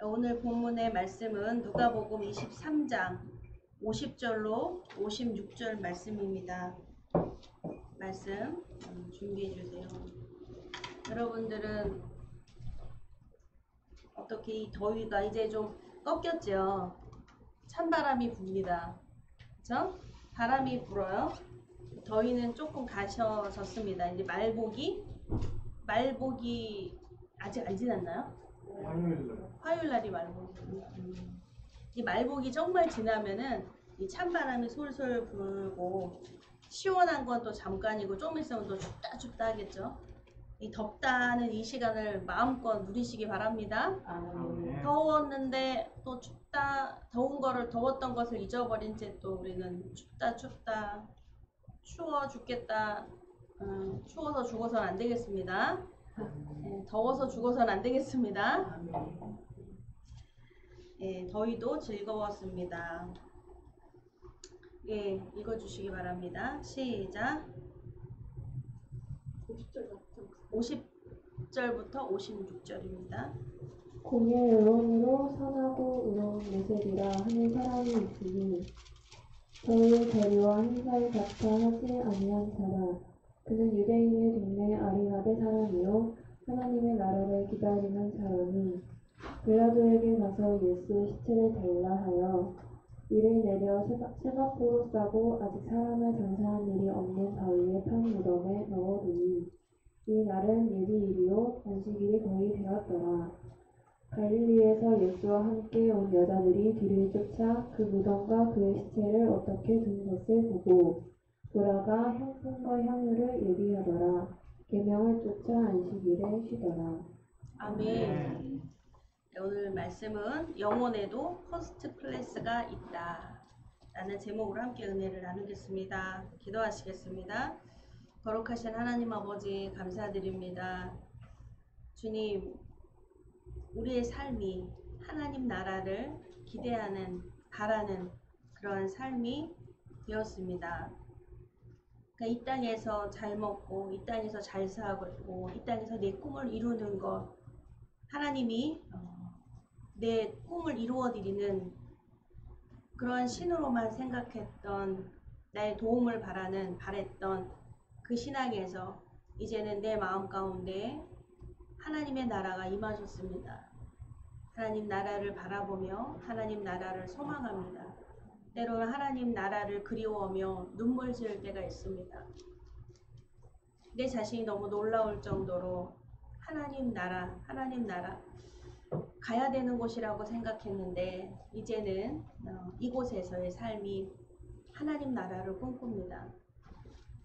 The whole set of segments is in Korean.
오늘 본문의 말씀은 누가복음 23장 50절로 56절 말씀입니다. 말씀 준비해 주세요. 여러분들은 어떻게 이 더위가 이제 좀 꺾였죠? 찬바람이 붑니다. 그쵸? 바람이 불어요. 더위는 조금 가셔졌습니다. 이제 말복이 아직 안 지났나요? 화요일 날이 말복이. 이 말복이 정말 지나면은 이 찬바람이 솔솔 불고 시원한 건 또 잠깐이고 좀 있으면 또 춥다 하겠죠. 이 덥다는 이 시간을 마음껏 누리시기 바랍니다. 더웠는데 또 춥다, 더웠던 것을 잊어버린 채 또 우리는 춥다 추워 죽겠다, 추워서 죽어서는 안 되겠습니다. 더워서 죽어서는 안 되겠습니다. 더위도 즐거웠습니다. 읽어주시기 바랍니다. 시작. 50절부터 56절입니다. 공의 의원으로 선하고 의로운 모세리라 하는 사람이 있으니 저의 대리와 행사에 같아 하지 아니한 자라. 그는 유대인의 동네 아리마대 사람이요 하나님의 나라를 기다리는 사람이 빌라도에게 가서 예수의 시체를 달라 하여 이를 내려 세마포로 싸고 아직 사람을 장사한 일이 없는 바위의 판 무덤에 넣어두니 이 날은 예비일이요 안식일이 거의 되었더라. 갈릴리에서 예수와 함께 온 여자들이 뒤를 쫓아 그 무덤과 그의 시체를 어떻게 둔 것을 보고 돌아가 향품과 향유를 예비하더라. 계명을 쫓아 안식일에 쉬더라. 아멘. 오늘 말씀은 영혼에도 퍼스트 클래스가 있다 라는 제목으로 함께 은혜를 나누겠습니다. 기도하시겠습니다. 거룩하신 하나님 아버지 감사드립니다. 주님, 우리의 삶이 하나님 나라를 기대하는, 바라는 그런 삶이 되었습니다. 그러니까 이 땅에서 잘 먹고 이 땅에서 잘 살고 이 땅에서 내 꿈을 이루는 것, 하나님이 내 꿈을 이루어드리는 그러한 신으로만 생각했던, 나의 도움을 바랬던 그 신앙에서 이제는 내 마음 가운데 하나님의 나라가 임하셨습니다. 하나님 나라를 바라보며 하나님 나라를 소망합니다. 때로는 하나님 나라를 그리워하며 눈물 지을 때가 있습니다. 내 자신이 너무 놀라울 정도로 하나님 나라 가야 되는 곳이라고 생각했는데 이제는 이곳에서의 삶이 하나님 나라를 꿈꿉니다.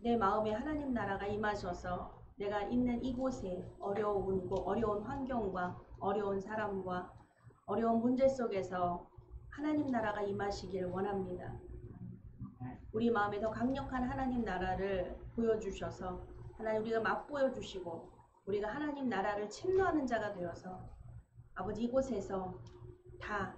내 마음에 하나님 나라가 임하셔서 내가 있는 이곳에 어려운 환경과 어려운 사람과 어려운 문제 속에서 하나님 나라가 임하시길 원합니다. 우리 마음에 더 강력한 하나님 나라를 보여주셔서 하나님 우리가 맛보여 주시고 우리가 하나님 나라를 침노하는 자가 되어서 아버지 이곳에서 다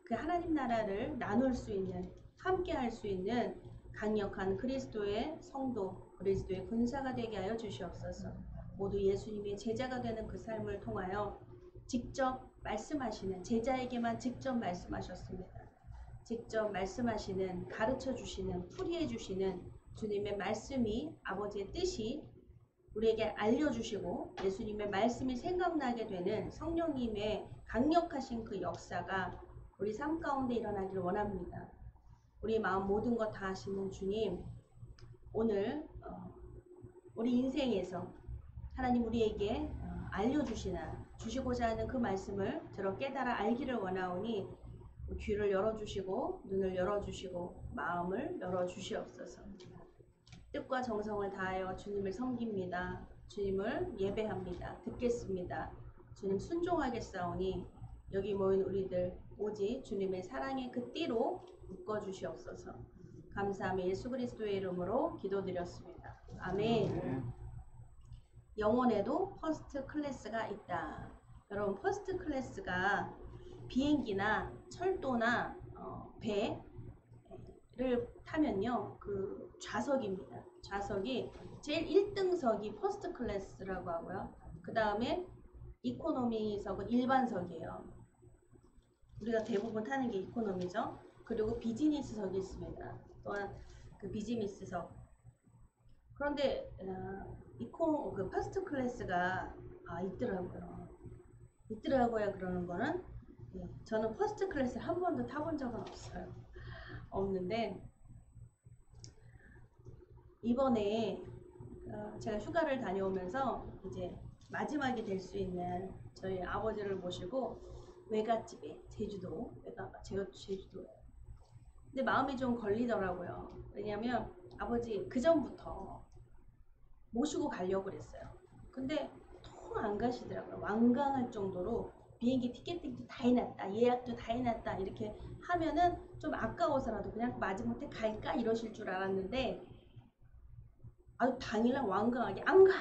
그 하나님 나라를 나눌 수 있는, 함께 할 수 있는 강력한 그리스도의 성도, 그리스도의 군사가 되게 하여 주시옵소서. 모두 예수님의 제자가 되는 그 삶을 통하여 직접 말씀하시는, 제자에게만 직접 말씀하셨습니다. 직접 말씀하시는, 가르쳐 주시는, 풀이해 주시는 주님의 말씀이 아버지의 뜻이 우리에게 알려주시고 예수님의 말씀이 생각나게 되는 성령님의 강력하신 그 역사가 우리 삶 가운데 일어나기를 원합니다. 우리 마음 모든 것 다 아시는 주님, 오늘 우리 인생에서 하나님 우리에게 주시고자 하는 그 말씀을 들어 깨달아 알기를 원하오니 귀를 열어주시고 눈을 열어주시고 마음을 열어주시옵소서. 뜻과 정성을 다하여 주님을 섬깁니다. 주님을 예배합니다. 듣겠습니다. 주님 순종하겠사오니 여기 모인 우리들 오직 주님의 사랑의 그 띠로 묶어주시옵소서. 감사하며 예수 그리스도의 이름으로 기도드렸습니다. 아멘. 영혼에도 퍼스트 클래스가 있다. 여러분, 퍼스트 클래스가 비행기나 철도나 배를 타면요, 그 좌석입니다. 좌석이 제일 1등석이 퍼스트 클래스라고 하고요. 그 다음에 이코노미석은 일반석이에요. 우리가 대부분 타는 게 이코노미죠. 그리고 비즈니스석이 있습니다. 또한 그 비즈니스석. 그런데 그 퍼스트 클래스가 있더라고요. 있더라고요. 그러는 거는 저는 퍼스트 클래스를 한 번도 타본 적은 없어요. 없는데 이번에 제가 휴가를 다녀오면서 이제 마지막이 될 수 있는 저희 아버지를 모시고 외갓집에 제가 제주도예요. 근데 마음이 좀 걸리더라고요. 왜냐면 아버지 그 전부터 모시고 가려고 그랬어요. 근데 통 안 가시더라고요. 완강할 정도로 비행기 티켓팅도 다 해놨다, 예약도 다 해놨다 이렇게 하면은 좀 아까워서라도 그냥 마지못해 갈까 이러실 줄 알았는데 아주 당일날 완강하게 안 가!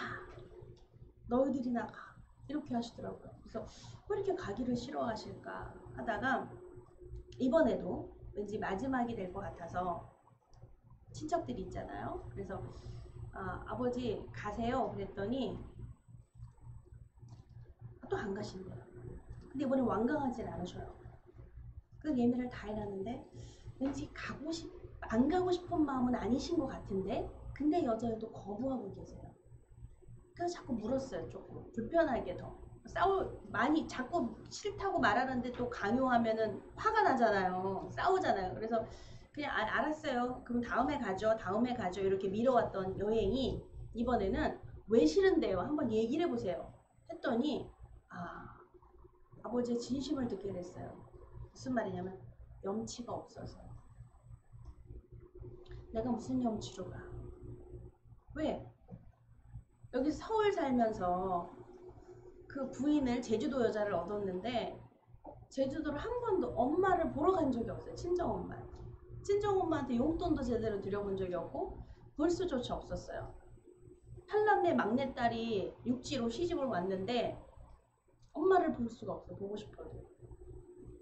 너희들이나 가! 이렇게 하시더라고요. 그래서 왜 이렇게 가기를 싫어하실까 하다가 이번에도 왠지 마지막이 될 것 같아서 친척들이 있잖아요. 그래서 아버지 가세요 그랬더니 또 안 가신대요. 근데 이번에 완강하진 않으셔요. 그 예매를 다 해놨는데 왠지 안 가고 싶은 마음은 아니신 것 같은데 근데 여자애도 거부하고 계세요. 그래서 자꾸 물었어요. 조금 불편하게 더 많이 자꾸 싫다고 말하는데 또 강요하면은 화가 나잖아요. 싸우잖아요. 그래서 그냥 알았어요. 그럼 다음에 가죠 이렇게 미뤄왔던 여행이 이번에는 왜 싫은데요? 한번 얘기를 해보세요. 했더니 아버지의 진심을 듣게 됐어요. 무슨 말이냐면 염치가 없어서. 내가 무슨 염치로 가? 왜? 여기 서울 살면서 그 부인을 제주도 여자를 얻었는데 제주도를 한 번도 엄마를 보러 간 적이 없어요. 친정엄마. 친정엄마한테 용돈도 제대로 드려본 적이 없고 볼 수조차 없었어요. 8남매 막내딸이 육지로 시집을 왔는데 엄마를 볼 수가 없어. 보고 싶어도.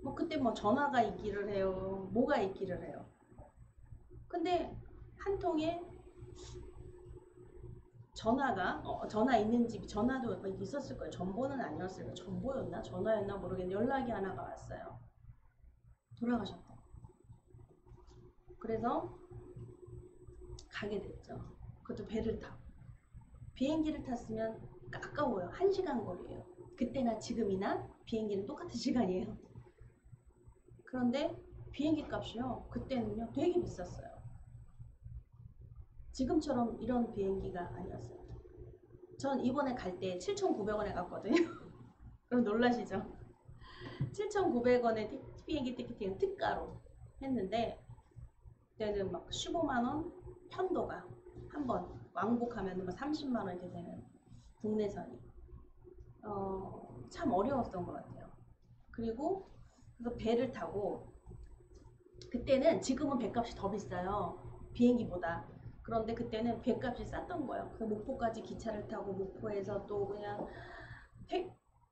뭐 그때 뭐 전화가 있기를 해요. 뭐가 있기를 해요. 근데 한 통에 전화 있는 집이 전화도 있었을 거예요. 전보는 아니었을 거예요. 전보였나 전화였나 모르겠는데 연락이 하나가 왔어요. 돌아가셨다. 그래서 가게 됐죠. 그것도 배를 타고. 비행기를 탔으면 아까워요. 1시간 거리예요. 그때나 지금이나 비행기는 똑같은 시간이에요. 그런데 비행기 값이요. 그때는요 되게 비쌌어요. 지금처럼 이런 비행기가 아니었어요. 전 이번에 갈 때 7,900원에 갔거든요. 그럼 놀라시죠? 7,900원에 비행기 티켓팅 특가로 했는데 그때는 막 15만원 편도가 한 번 왕복하면 막 30만원 이렇게 되는 국내선이 참 어려웠던 것 같아요. 그리고 그래서 배를 타고 그때는 지금은 배값이 더 비싸요. 비행기보다. 그런데 그때는 배값이 쌌던 거예요. 그래서 목포까지 기차를 타고 목포에서 또 그냥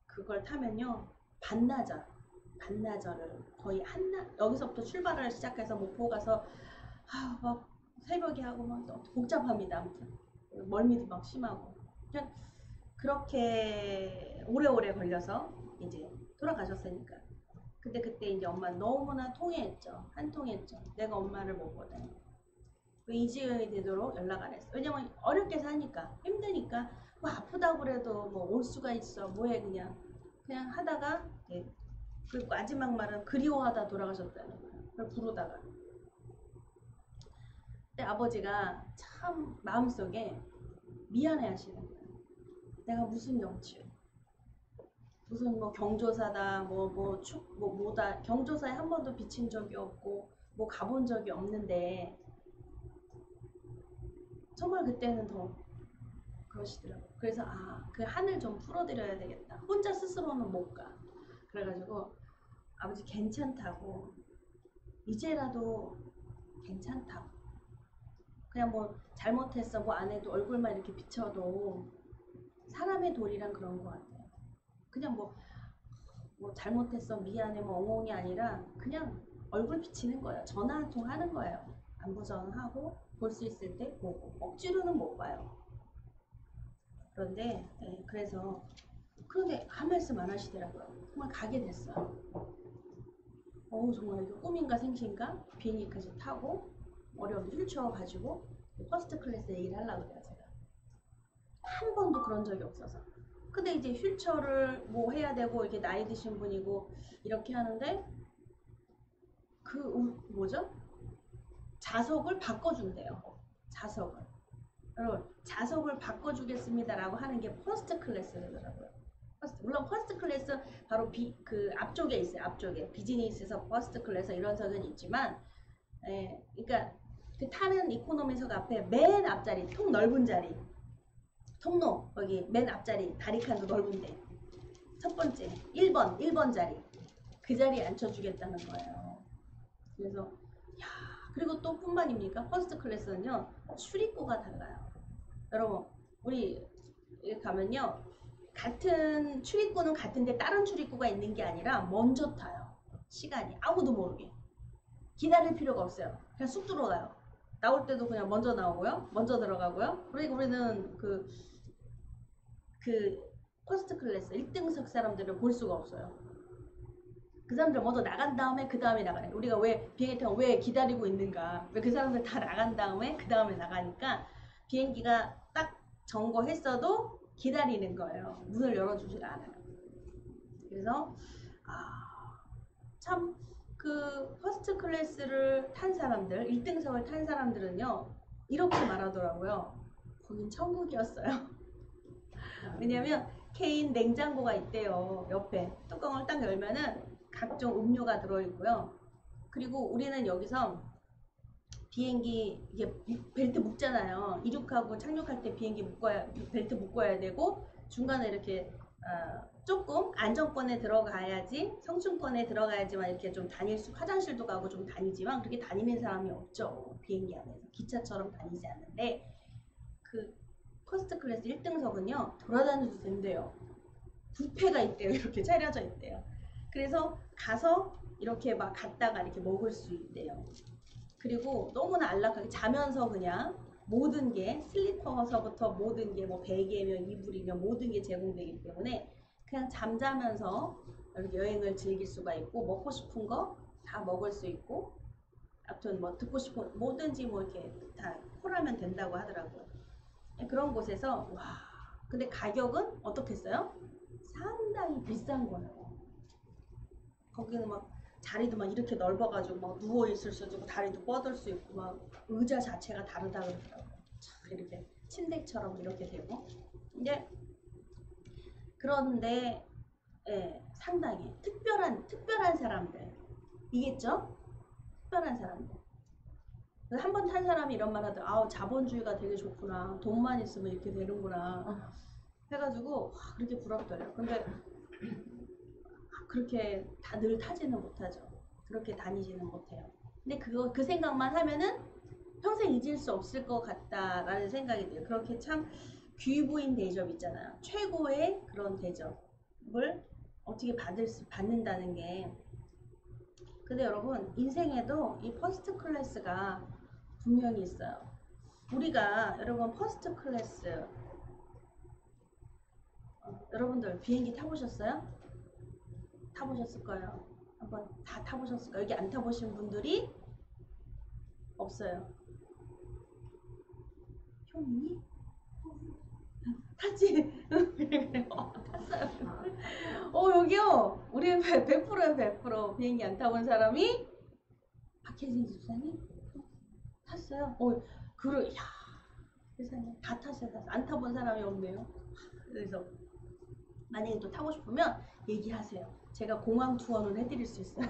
그걸 타면요. 반나절을 거의 여기서부터 출발을 시작해서 목포 가서 막 새벽에 하고 막 복잡합니다. 아무튼 멀미도 막 심하고 그냥 그렇게 오래오래 걸려서 이제 돌아가셨으니까. 근데 그때 이제 엄마 너무나 통해했죠. 한통했죠. 내가 엄마를 못 보다니. 왜 이지연이 되도록 연락 안 했어. 왜냐면 어렵게 사니까 힘드니까 뭐 아프다고 그래도 뭐 올 수가 있어. 뭐해 그냥 하다가 그 마지막 말은 그리워하다 돌아가셨다는 거예요. 그걸 부르다가. 근데 아버지가 참 마음속에 미안해 하시는 거예요. 내가 무슨 염치요. 무슨 뭐 경조사다 뭐다 경조사에 한 번도 비친 적이 없고 뭐 가본 적이 없는데 정말 그때는 더 그러시더라고요. 그래서 그 한을 좀 풀어드려야 되겠다. 혼자 스스로는 못 가. 그래가지고 아버지 괜찮다고 이제라도 괜찮다고 그냥 뭐 잘못했어 뭐 안 해도 얼굴만 이렇게 비춰도 사람의 도리란 그런 것 같아요. 그냥 뭐 잘못했어 미안해 뭐 엉엉이 아니라 그냥 얼굴 비치는 거예요. 전화 한 통 하는 거예요. 안부 전화하고 볼 수 있을 때 보고 억지로는 못 봐요. 그런데 그래서 그런데 한 말씀 안 하시더라고요. 정말 가게 됐어요. 정말 이거 꿈인가 생신가 비행기까지 타고 어려운 휠체어 가지고 퍼스트 클래스 얘기를 하려고 그래요. 제가 한 번도 그런 적이 없어서. 근데 이제 휠체어를 뭐 해야 되고 이렇게 나이 드신 분이고 이렇게 하는데 뭐죠? 좌석을 바꿔준대요. 좌석을. 여러분 좌석을 바꿔주겠습니다라고 하는 게 퍼스트 클래스더라고요. 물론 퍼스트 클래스 바로 그 앞쪽에 있어요. 앞쪽에 비즈니스에서 퍼스트 클래스 이런 석은 있지만, 그러니까 그 타는 이코노미석 앞에 맨 앞자리, 통 넓은 자리, 통로 거기 맨 앞자리 다리 칸도 넓은데 첫 번째 1번 자리 그 자리에 앉혀주겠다는 거예요. 그래서 그리고 또 뿐만입니까? 퍼스트 클래스는요 출입구가 달라요. 여러분 우리 여기 가면요 같은 출입구는 같은데 다른 출입구가 있는 게 아니라 먼저 타요. 시간이 아무도 모르게 기다릴 필요가 없어요. 그냥 쑥 들어가요. 나올 때도 그냥 먼저 나오고요. 먼저 들어가고요. 그리고 우리는 그 퍼스트 클래스 1등석 사람들을 볼 수가 없어요. 그 사람들 먼저 나간 다음에 그 다음에 나가요. 우리가 왜 비행기 타고 왜 기다리고 있는가? 왜 그 사람들 다 나간 다음에 그 다음에 나가니까 비행기가 딱 점거했어도 기다리는 거예요. 문을 열어주질 않아요. 그래서 참 그 퍼스트 클래스를 탄 사람들, 1등석을 탄 사람들은요 이렇게 말하더라고요. 거긴 천국이었어요. 왜냐면 개인 냉장고가 있대요. 옆에 뚜껑을 딱 열면은 각종 음료가 들어있고요. 그리고 우리는 여기서 비행기 이게 벨트 묶잖아요. 이륙하고 착륙할 때 비행기 벨트 묶어야 되고 중간에 이렇게 조금 안정권에 들어가야지 성층권에 들어가야지만 이렇게 좀 화장실도 가고 좀 다니지만 그렇게 다니는 사람이 없죠. 비행기 안에서 기차처럼 다니지 않는데 그 퍼스트 클래스 1등석은요 돌아다녀도 된대요. 뷔페가 있대요. 이렇게 차려져 있대요. 그래서 가서 이렇게 막 갔다가 이렇게 먹을 수 있대요. 그리고 너무나 안락하게 자면서 그냥 모든 게 슬리퍼서부터 모든 게 뭐 베개며 이불이며 모든 게 제공되기 때문에 그냥 잠자면서 이렇게 여행을 즐길 수가 있고 먹고 싶은 거 다 먹을 수 있고 아무튼 뭐 듣고 싶은 뭐든지 뭐 이렇게 다 콜하면 된다고 하더라고요. 그런 곳에서 근데 가격은 어떻겠어요? 상당히 비싼 거예요. 거기는 막 자리도 막 이렇게 넓어가지고 막 누워 있을 수도 있고 다리도 뻗을 수 있고 막 의자 자체가 다르다 그러더라고요. 이렇게 침대처럼 이렇게 되고. 그런데 상당히 특별한 사람들이겠죠? 특별한 사람들. 한 번 탄 사람이 이런 말 하더라고요. 자본주의가 되게 좋구나. 돈만 있으면 이렇게 되는구나. 해가지고 그렇게 부럽더래요. 근데 그렇게 늘 타지는 못하죠. 그렇게 다니지는 못해요. 근데 그 생각만 하면은 평생 잊을 수 없을 것 같다라는 생각이 들어요. 그렇게 참 귀부인 대접 있잖아요. 최고의 그런 대접을 어떻게 받는다는 게. 근데 여러분 인생에도 이 퍼스트 클래스가 분명히 있어요. 우리가 여러분 퍼스트 클래스 여러분들 비행기 타보셨어요? 타보셨을 거예요. 한번 다 타보셨을 거예요. 여기 안 타보신 분들이 없어요. 형이? 탔지? 탔어요. 여기요. 우리 100%요, 100%. 비행기 안 타본 사람이 박혜진 집사님 탔어요. 세상에 다 탔어요. 안 타본 사람이 없네요. 그래서 만약에 또 타고 싶으면 얘기하세요. 제가 공항 투어는 해드릴 수 있어요.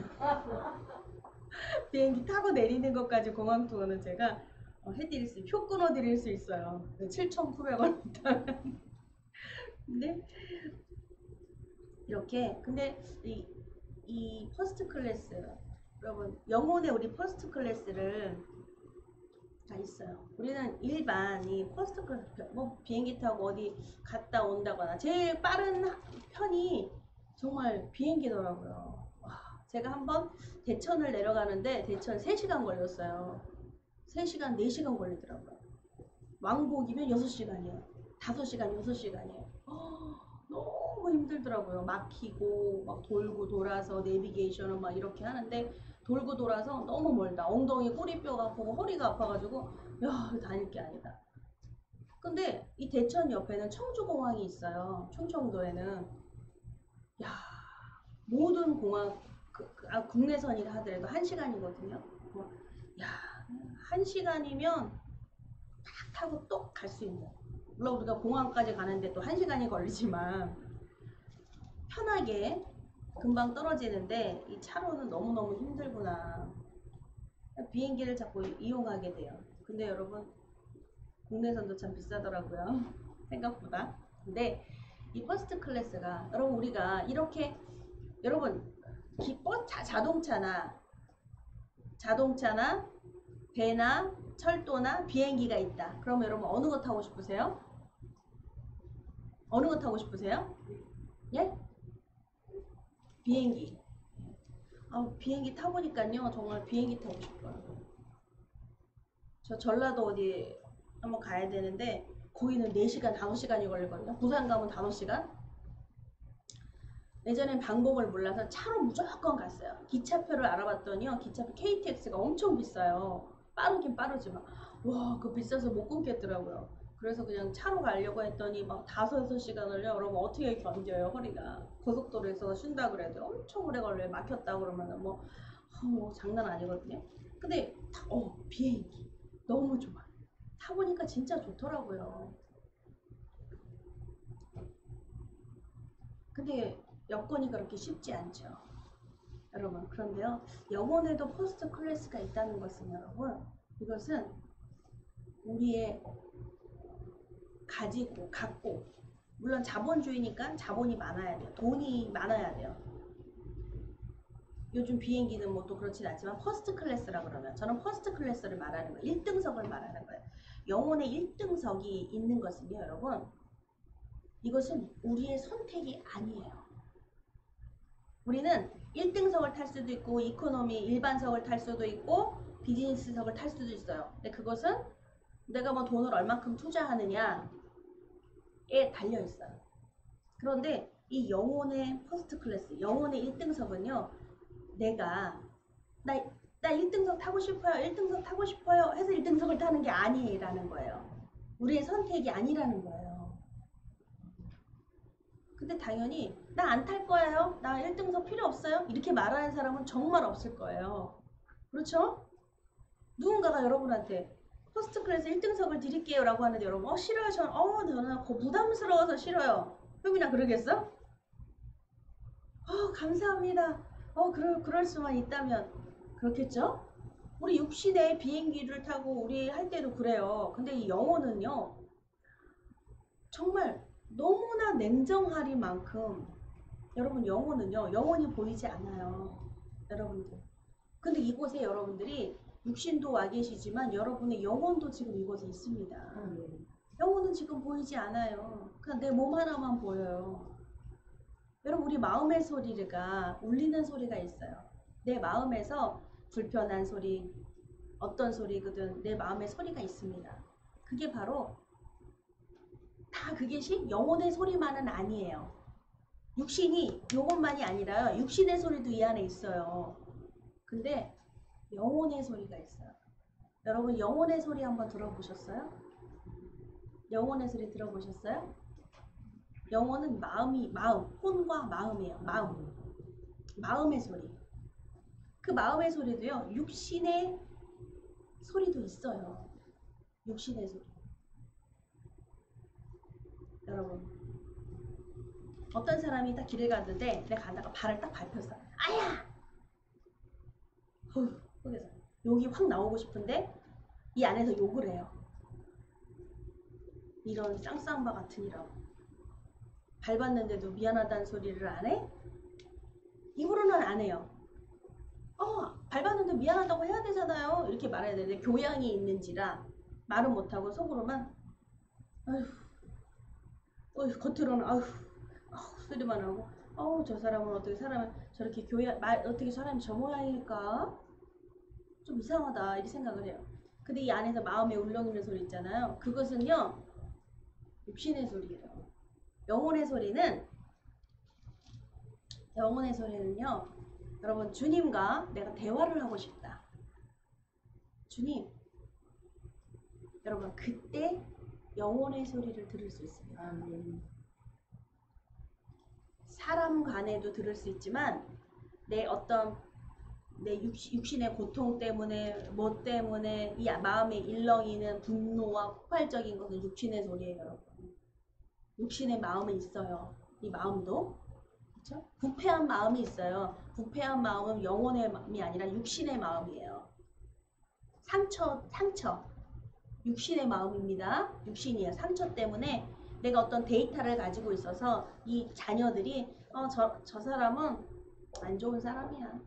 비행기 타고 내리는 것까지 공항 투어는 제가 해드릴 수, 표 끊어드릴 수 있어요. 7,900원. 근데 이렇게 근데 이 퍼스트 클래스 여러분 영혼의 우리 퍼스트 클래스를 다 있어요. 우리는 일반 이 퍼스트 클래스 뭐 비행기 타고 어디 갔다 온다거나 제일 빠른 편이 정말 비행기더라고요. 제가 한번 대천을 내려가는데 대천 3시간 걸렸어요. 3시간, 4시간 걸리더라고요. 왕복이면 6시간이에요. 5시간, 6시간이에요. 너무 힘들더라고요. 막히고 막 돌고 돌아서 내비게이션을 막 이렇게 하는데 돌고 돌아서 너무 멀다. 엉덩이 꼬리뼈가 아프고 허리가 아파가지고 야 다닐 게 아니다. 근데 이 대천 옆에는 청주공항이 있어요. 충청도에는. 야 모든 공항 국내선이라 하더라도 1시간이거든요. 야 1시간이면 딱 타고 똑 갈 수 있는. 물론 우리가 공항까지 가는데 또 1시간이 걸리지만 편하게 금방 떨어지는데 이 차로는 너무너무 힘들구나. 비행기를 자꾸 이용하게 돼요. 근데 여러분 국내선도 참 비싸더라고요. 생각보다. 근데 이 퍼스트 클래스가 여러분 우리가 이렇게 여러분 자동차나 배나 철도나 비행기가 있다. 그럼 여러분 어느 거 타고 싶으세요? 어느 거 타고 싶으세요? 예? 비행기. 비행기 타보니까요 정말 비행기 타고 싶어요. 저 전라도 어디 한번 가야 되는데 거기는 4시간 5시간이 걸리거든요. 부산 가면 5시간. 예전엔 방법을 몰라서 차로 무조건 갔어요. 기차표를 알아봤더니요 기차표 KTX가 엄청 비싸요. 빠르긴 빠르지만 와 그거 비싸서 못 끊겠더라고요. 그래서 그냥 차로 가려고 했더니 막 5-6시간을요. 여러분 어떻게 견뎌요 허리가. 고속도로에서 쉰다 그래도 엄청 오래 걸려요. 막혔다 그러면은 뭐 장난 아니거든요. 근데 비행기 너무 좋아. 타보니까 진짜 좋더라고요. 근데 여건이 그렇게 쉽지 않죠. 여러분 그런데요 영혼에도 퍼스트 클래스가 있다는 것은 여러분 이것은 우리의 갖고 물론 자본주의니까 자본이 많아야 돼요. 돈이 많아야 돼요. 요즘 비행기는 뭐 또 그렇진 않지만 퍼스트 클래스라 그러면 저는 퍼스트 클래스를 말하는 거예요. 1등석을 말하는 거예요. 영혼의 1등석이 있는 것은요 여러분 이것은 우리의 선택이 아니에요. 우리는 1등석을 탈 수도 있고 이코노미 일반석을 탈 수도 있고 비즈니스석을 탈 수도 있어요. 근데 그것은 내가 뭐 돈을 얼만큼 투자하느냐에 달려 있어요. 그런데 이 영혼의 퍼스트 클래스, 영혼의 1등석은요 내가 나 1등석 타고 싶어요 1등석 타고 싶어요 해서 1등석을 타는 게 아니라는 거예요. 우리의 선택이 아니라는 거예요. 근데 당연히 나 안 탈 거예요. 나 1등석 필요 없어요. 이렇게 말하는 사람은 정말 없을 거예요. 그렇죠? 누군가가 여러분한테 퍼스트 클래스 1등석을 드릴게요 라고 하는데 여러분 싫어요. 저는 부담스러워서 싫어요. 흠이나 그러겠어? 감사합니다. 그럴 수만 있다면 그렇겠죠? 우리 육신의 비행기를 타고 우리 할 때도 그래요. 근데 이 영혼은요 정말 너무나 냉정하리만큼 여러분 영혼은요 영혼이 보이지 않아요. 여러분들 근데 이곳에 여러분들이 육신도 와 계시지만 여러분의 영혼도 지금 이곳에 있습니다. 영혼은 지금 보이지 않아요. 그냥 내 몸 하나만 보여요. 여러분 우리 마음의 소리가 울리는 소리가 있어요. 내 마음에서 불편한 소리 어떤 소리거든 내 마음의 소리가 있습니다. 그게 바로 다 그것이 영혼의 소리만은 아니에요. 육신이 요것만이 아니라요. 육신의 소리도 이 안에 있어요. 근데 영혼의 소리가 있어요. 여러분 영혼의 소리 한번 들어보셨어요? 영혼의 소리 들어보셨어요? 영혼은 마음, 혼과 마음이에요. 마음의 소리. 그 마음의 소리도요. 육신의 소리도 있어요. 육신의 소리. 여러분 어떤 사람이 딱 길을 갔는데 내가 가다가 발을 딱 밟혔어. 아야! 그래서 욕이 확 나오고 싶은데 이 안에서 욕을 해요. 이런 쌍쌍바 같으니라고. 밟았는데도 미안하다는 소리를 안 해? 입으로는 안 해요. 밟았는데 미안하다고 해야 되잖아요. 이렇게 말해야 되는데 교양이 있는지라 말은 못하고 속으로만 겉으로는 소리만 하고 저 사람은 어떻게 저렇게 어떻게 사람이 저 모양일까? 좀 이상하다 이렇게 생각을 해요. 근데 이 안에서 마음에 울렁이는 소리 있잖아요. 그것은요 육신의 소리예요. 영혼의 소리는 영혼의 소리는요, 여러분, 주님과 내가 대화를 하고 싶다. 주님, 여러분, 그때 영혼의 소리를 들을 수 있습니다. 아멘. 사람 간에도 들을 수 있지만 내 어떤 내 육신의 고통 때문에 뭐 때문에 이 마음에 일렁이는 분노와 폭발적인 것은 육신의 소리예요, 여러분. 육신의 마음은 있어요. 이 마음도 그렇죠? 부패한 마음이 있어요. 부패한 마음은 영혼의 마음이 아니라 육신의 마음이에요. 상처 육신의 마음입니다. 육신이에요. 상처 때문에 내가 어떤 데이터를 가지고 있어서 이 자녀들이 저 사람은 안 좋은 사람이야.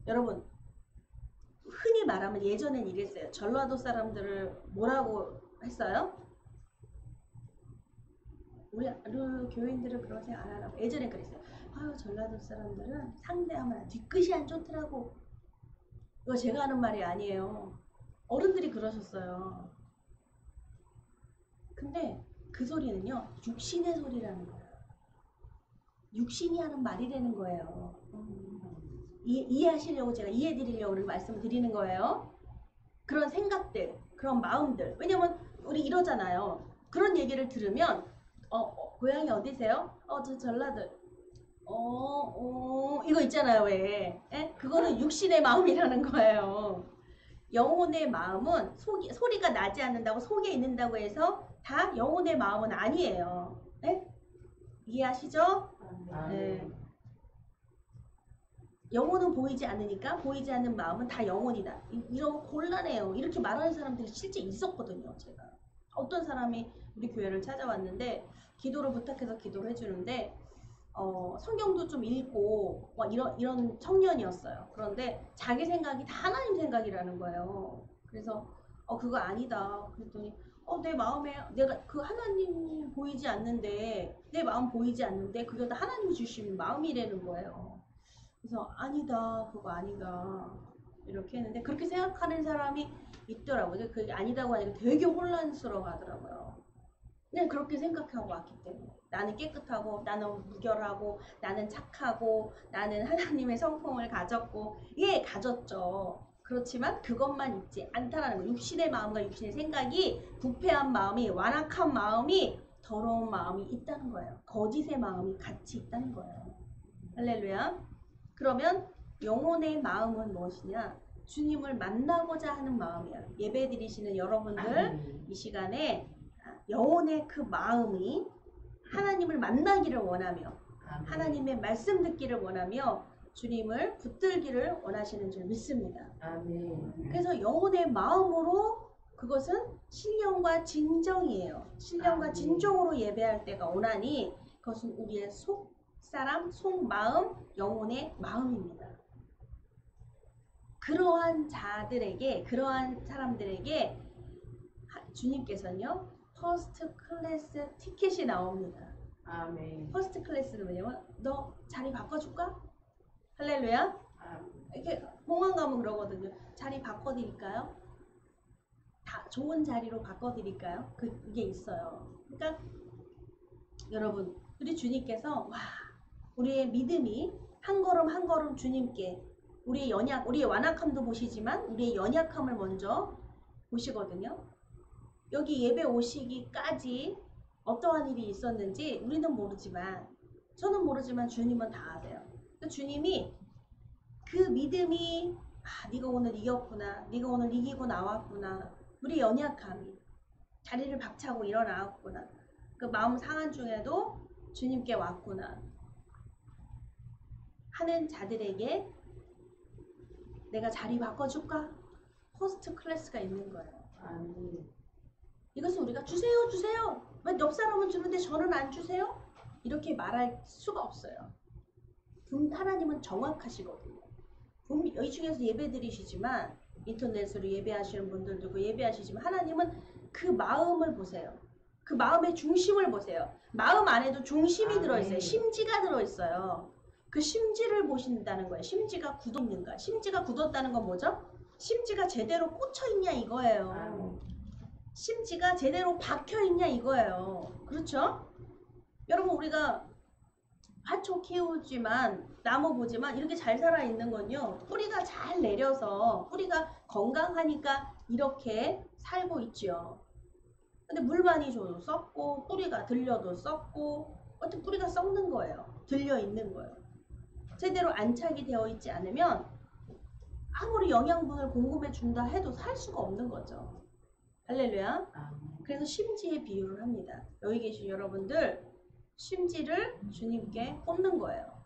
여러분, 흔히 말하면 예전엔 이랬어요. 전라도 사람들을 뭐라고 했어요? 우리 교인들은 그런 생각 안 하라고. 예전엔 그랬어요. 아유, 전라도 사람들은 상대하면 뒤끝이 안 좋더라고. 이거 제가 하는 말이 아니에요. 어른들이 그러셨어요. 근데 그 소리는요, 육신의 소리라는 거예요. 육신이 하는 말이라는 거예요. 이해하시려고 제가 이해해드리려고 말씀을 드리는 거예요. 그런 생각들, 그런 마음들. 왜냐면 우리 이러잖아요. 그런 얘기를 들으면 고향이 어디세요? 저 전라도. 이거 있잖아요. 왜? 에? 그거는 육신의 마음이라는 거예요. 영혼의 마음은 소리가 나지 않는다고 속에 있는다고 해서 다 영혼의 마음은 아니에요. 에? 이해하시죠? 네. 영혼은 보이지 않으니까 보이지 않는 마음은 다 영혼이다. 이런 거 곤란해요. 이렇게 말하는 사람들이 실제 있었거든요. 제가 어떤 사람이 우리 교회를 찾아왔는데 기도를 부탁해서 기도를 해주는데 성경도 좀 읽고 막 이런 청년이었어요. 그런데 자기 생각이 다 하나님 생각이라는 거예요. 그래서 그거 아니다. 그랬더니 내 마음에 내가 그 하나님이 보이지 않는데 내 마음 보이지 않는데 그게 다 하나님이 주신 마음이라는 거예요. 그래서 아니다, 그거 아니다 이렇게 했는데 그렇게 생각하는 사람이 있더라고요. 그게 아니다고 하니까 되게 혼란스러워 하더라고요. 그냥 그렇게 생각하고 왔기 때문에 나는 깨끗하고 나는 무결하고 나는 착하고 나는 하나님의 성품을 가졌고 가졌죠. 그렇지만 그것만 있지 않다라는 거예요. 육신의 마음과 육신의 생각이 부패한 마음이 완악한 마음이 더러운 마음이 있다는 거예요. 거짓의 마음이 같이 있다는 거예요. 할렐루야. 그러면 영혼의 마음은 무엇이냐? 주님을 만나고자 하는 마음이야. 예배 드리시는 여러분들 이 시간에 영혼의 그 마음이 하나님을 만나기를 원하며 하나님의 말씀 듣기를 원하며 주님을 붙들기를 원하시는 줄 믿습니다. 그래서 영혼의 마음으로 그것은 신령과 진정이에요. 신령과 진정으로 예배할 때가 오나니 그것은 우리의 속사람, 속마음, 영혼의 마음입니다. 그러한 자들에게, 그러한 사람들에게 주님께서는요, 퍼스트 클래스 티켓이 나옵니다. 아멘. 퍼스트 클래스는 뭐냐면 너 자리 바꿔줄까? 할렐루야. 이렇게 공항 가면 그러거든요. 자리 바꿔드릴까요? 다 좋은 자리로 바꿔드릴까요? 그게 있어요. 그러니까 여러분, 우리 주님께서 우리의 믿음이 한 걸음 한 걸음 주님께 우리의 완악함도 보시지만 우리의 연약함을 먼저 보시거든요. 여기 예배 오시기까지 어떠한 일이 있었는지 우리는 모르지만 저는 모르지만 주님은 다 아세요. 주님이 그 믿음이 네가 오늘 이겼구나. 네가 오늘 이기고 나왔구나. 우리 연약함이 자리를 박차고 일어나왔구나. 그 마음 상한 중에도 주님께 왔구나 하는 자들에게 내가 자리 바꿔줄까? 퍼스트 클래스가 있는 거예요. 이것을 우리가 주세요. 왜 옆 사람은 주는데 저는 안 주세요? 이렇게 말할 수가 없어요. 하나님은 정확하시거든요. 이 중에서 예배 드리시지만 인터넷으로 예배하시는 분들도 있고 예배하시지만 하나님은 그 마음을 보세요. 그 마음의 중심을 보세요. 마음 안에도 중심이 들어있어요. 심지가 들어있어요. 그 심지를 보신다는 거예요. 심지가 굳었는가? 심지가 굳었다는 건 뭐죠? 심지가 제대로 꽂혀있냐 이거예요. 심지가 제대로 박혀있냐 이거예요. 그렇죠? 여러분 우리가 화초 키우지만 나무 보지만 이렇게 잘 살아 있는 건요. 뿌리가 잘 내려서 뿌리가 건강하니까 이렇게 살고 있죠. 근데 물 많이 줘도 썩고 뿌리가 들려도 썩고 어떻게 뿌리가 썩는 거예요. 들려 있는 거예요. 제대로 안착이 되어 있지 않으면 아무리 영양분을 공급해 준다 해도 살 수가 없는 거죠. 할렐루야. 그래서 심지의 비유를 합니다. 여기 계신 여러분들 심지를 주님께 꽂는 거예요.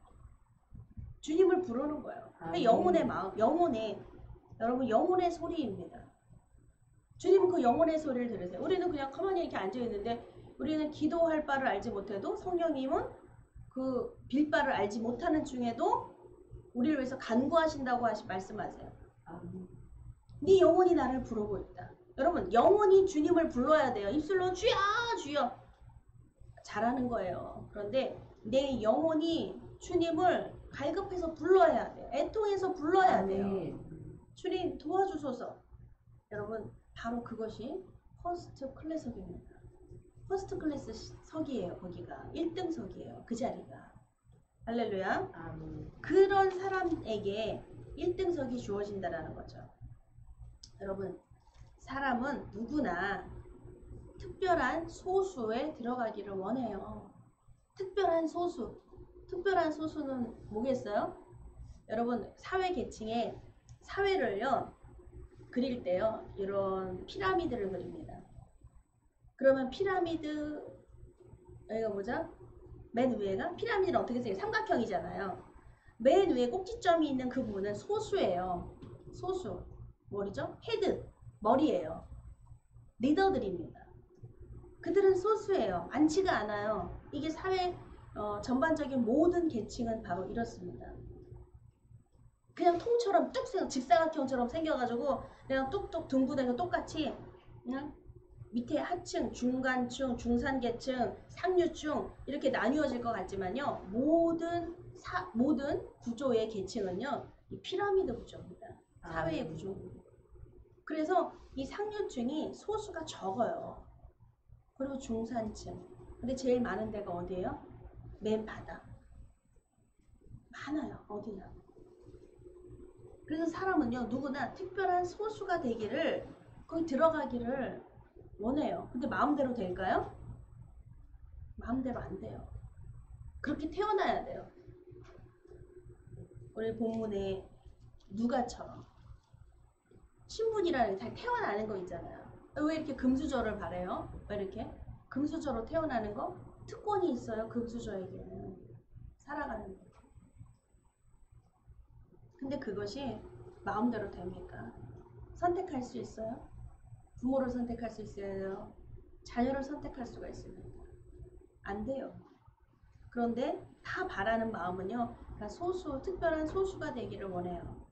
주님을 부르는 거예요. 영혼의 마음, 여러분 영혼의 소리입니다. 주님은 그 영혼의 소리를 들으세요. 우리는 그냥 가만히 이렇게 앉아있는데 우리는 기도할 바를 알지 못해도 성령님은 그 빌 바를 알지 못하는 중에도 우리를 위해서 간구하신다고 말씀하세요. 네 영혼이 나를 부르고 있다. 여러분 영혼이 주님을 불러야 돼요. 입술로 주여 주여 잘하는 거예요. 그런데 내 영혼이 주님을 갈급해서 불러야 돼요. 애통해서 불러야 돼요. 주님 도와주소서. 여러분 바로 그것이 퍼스트 클래석입니다. 퍼스트 클래스 석이에요. 거기가 1등석이에요. 그 자리가. 할렐루야. 그런 사람에게 1등석이 주어진다라는 거죠. 여러분 사람은 누구나 특별한 소수에 들어가기를 원해요. 특별한 소수. 특별한 소수는 뭐겠어요? 여러분 사회 계층에 사회를요 그릴 때요 이런 피라미드를 그립니다. 그러면 피라미드 여기가 뭐죠? 맨 위에가 피라미드는 어떻게 생겨요? 삼각형이잖아요. 맨 위에 꼭지점이 있는 그 부분은 소수예요. 소수. 뭐죠? 헤드. 머리예요. 리더들입니다. 그들은 소수예요. 많지가 않아요. 이게 사회 전반적인 모든 계층은 바로 이렇습니다. 그냥 통처럼 뚝 직사각형처럼 생겨가지고 그냥 뚝뚝 등분해서 똑같이 그냥 밑에 하층, 중간층, 중산계층, 상류층 이렇게 나뉘어질 것 같지만요. 모든 구조의 계층은요. 이 피라미드 구조입니다. 사회의 구조입니다. 그래서 이 상류층이 소수가 적어요. 그리고 중산층. 근데 제일 많은 데가 어디예요? 맨 바닥. 많아요. 어디나. 그래서 사람은요. 누구나 특별한 소수가 되기를 거기 들어가기를 원해요. 근데 마음대로 될까요? 마음대로 안 돼요. 그렇게 태어나야 돼요. 우리 본문에 누가처럼 신분이라는 게 태어나는 거 있잖아요. 왜 이렇게 금수저를 바래요? 왜 이렇게? 금수저로 태어나는 거? 특권이 있어요. 금수저에게는. 살아가는 거. 근데 그것이 마음대로 됩니까? 선택할 수 있어요? 부모를 선택할 수 있어요. 자녀를 선택할 수가 있습니다. 안 돼요. 그런데 다 바라는 마음은요. 다 소수, 특별한 소수가 되기를 원해요.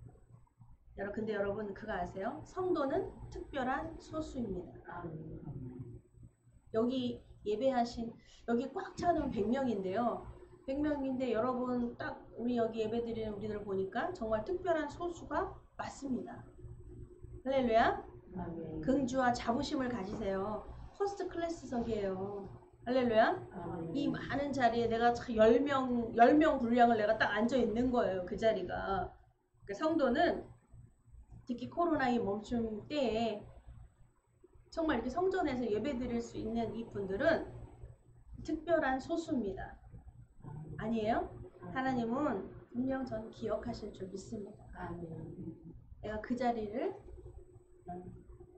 근데 여러분 그거 아세요? 성도는 특별한 소수입니다. 여기 예배하신 여기 꽉 차는 100명인데요. 100명인데 여러분 딱 우리 여기 예배드리는 우리들 보니까 정말 특별한 소수가 맞습니다. 할렐루야. 긍주와 자부심을 가지세요. 퍼스트 클래스석이에요. 할렐루야. 이 많은 자리에 내가 10명 분량을 내가 딱 앉아 있는 거예요. 그 자리가. 그 성도는 특히 코로나 이 멈춤 때에 정말 이렇게 성전에서 예배 드릴 수 있는 이 분들은 특별한 소수입니다. 아니에요? 하나님은 분명 전 기억하실 줄 믿습니다. 내가 그 자리를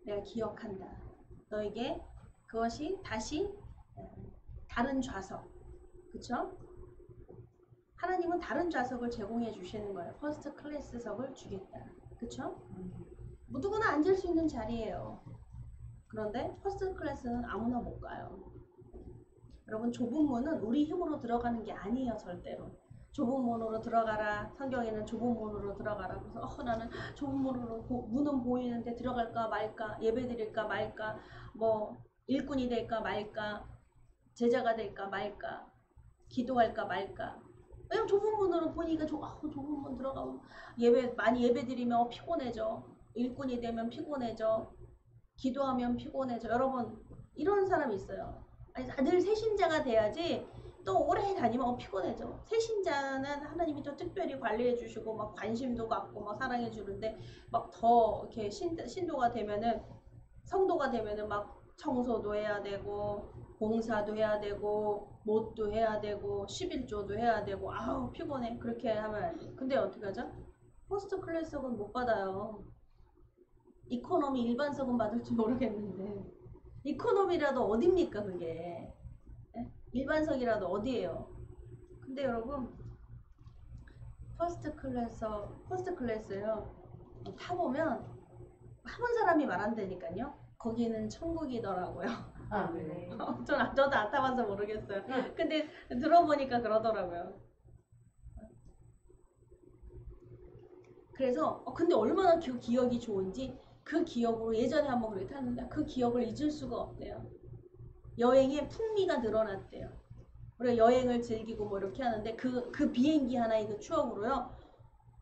내가 기억한다. 너에게 그것이 다시 다른 좌석. 그쵸? 하나님은 다른 좌석을 제공해 주시는 거예요. 퍼스트 클래스석을 주겠다. 그쵸? 누구나 앉을 수 있는 자리예요. 그런데 퍼스트 클래스는 아무나 못 가요. 여러분 좁은 문은 우리 힘으로 들어가는 게 아니에요. 절대로. 좁은 문으로 들어가라. 성경에는 좁은 문으로 들어가라. 그래서 나는 좁은 문으로 문은 보이는데 들어갈까 말까, 예배드릴까 말까, 뭐 일꾼이 될까 말까, 제자가 될까 말까, 기도할까 말까. 왜냐면 좁은 문으로 보니까 좁은 문 들어가면 많이 예배드리면 피곤해져. 일꾼이 되면 피곤해져. 기도하면 피곤해져. 여러분 이런 사람 있어요. 아니, 늘 새신자가 돼야지 또 오래 다니면 피곤해져. 새신자는 하나님이 또 특별히 관리해 주시고 막 관심도 갖고 막 사랑해 주는데 막 더 이렇게 신도가 되면은 성도가 되면은 막 청소도 해야 되고 봉사도 해야 되고 못도 해야 되고 11조도 해야 되고 아우 피곤해. 그렇게 하면 안 돼. 근데 어떻게 하죠? 퍼스트 클래스석은 못 받아요. 이코노미 일반석은 받을지 모르겠는데 이코노미라도 어딥니까 그게. 예? 일반석이라도 어디예요. 근데 여러분 퍼스트 클래스요. 타보면 타본 사람이 말한다니까요. 거기는 천국이더라고요. 아, 네. 저도 안 타봐서 모르겠어요. 근데 들어보니까 그러더라고요. 그래서 근데 얼마나 그 기억이 좋은지 그 기억으로 예전에 한번 그렇게 탔는데 그 기억을 잊을 수가 없대요. 여행의 풍미가 늘어났대요. 우리가 여행을 즐기고 뭐 이렇게 하는데 그 비행기 하나의 그 추억으로요.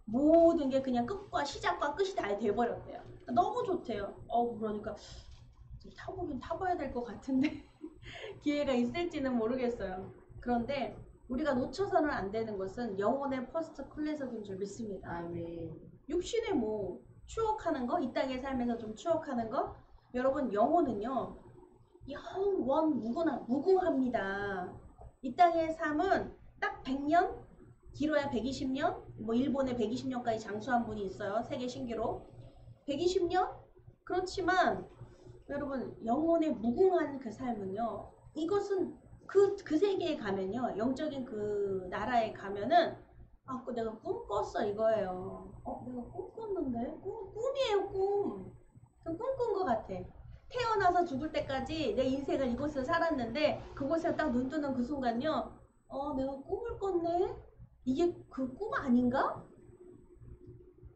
모든 게 그냥 끝과 시작과 끝이 다 돼버렸대요. 너무 좋대요. 그러니까 타보긴 타봐야 될 것 같은데 기회가 있을지는 모르겠어요. 그런데 우리가 놓쳐서는 안 되는 것은 영혼의 퍼스트 클래석인 줄 믿습니다. 아멘. 육신의 뭐 추억하는 거, 이 땅에 살면서 좀 추억하는 거. 여러분 영혼은요 영원 무궁합니다. 이 땅의 삶은 딱 100년, 길어야 120년, 뭐 일본에 120년까지 장수한 분이 있어요. 세계 신기록 120년? 그렇지만 여러분 영혼의 무궁한 그 삶은요, 이것은 그 세계에 가면요, 영적인 그 나라에 가면은 내가 꿈 꿨어 이거예요. 내가 꿈 꿨는데 꿈이에요 꿈. 그 꿈꾼 것 같아. 태어나서 죽을 때까지 내 인생을 이곳에서 살았는데 그곳에 딱 눈 뜨는 그 순간요, 내가 꿈을 꿨네. 이게 그 꿈 아닌가?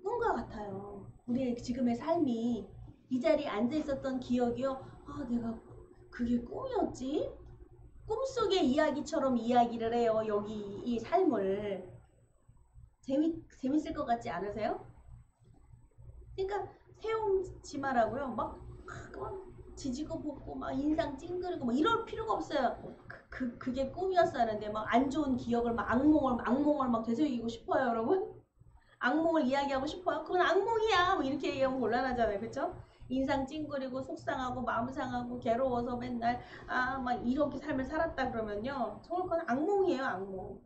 꿈과 같아요. 우리의 지금의 삶이 이 자리에 앉아 있었던 기억이요. 내가 그게 꿈이었지? 꿈속의 이야기처럼 이야기를 해요. 여기 이 삶을. 재밌을 것 같지 않으세요? 그러니까 세움지마라고요. 막 지지고 볶고 막 인상 찡그리고 막 이럴 필요가 없어요. 그게 꿈이었어 하는데 막 안 좋은 기억을 막 악몽을 막 되새기고 싶어요, 여러분. 악몽을 이야기하고 싶어요. 그건 악몽이야. 뭐 이렇게 얘기하면 곤란하잖아요, 그렇죠? 인상 찡그리고 속상하고 마음 상하고 괴로워서 맨날 막 이렇게 삶을 살았다 그러면요, 정말 그건 악몽이에요, 악몽.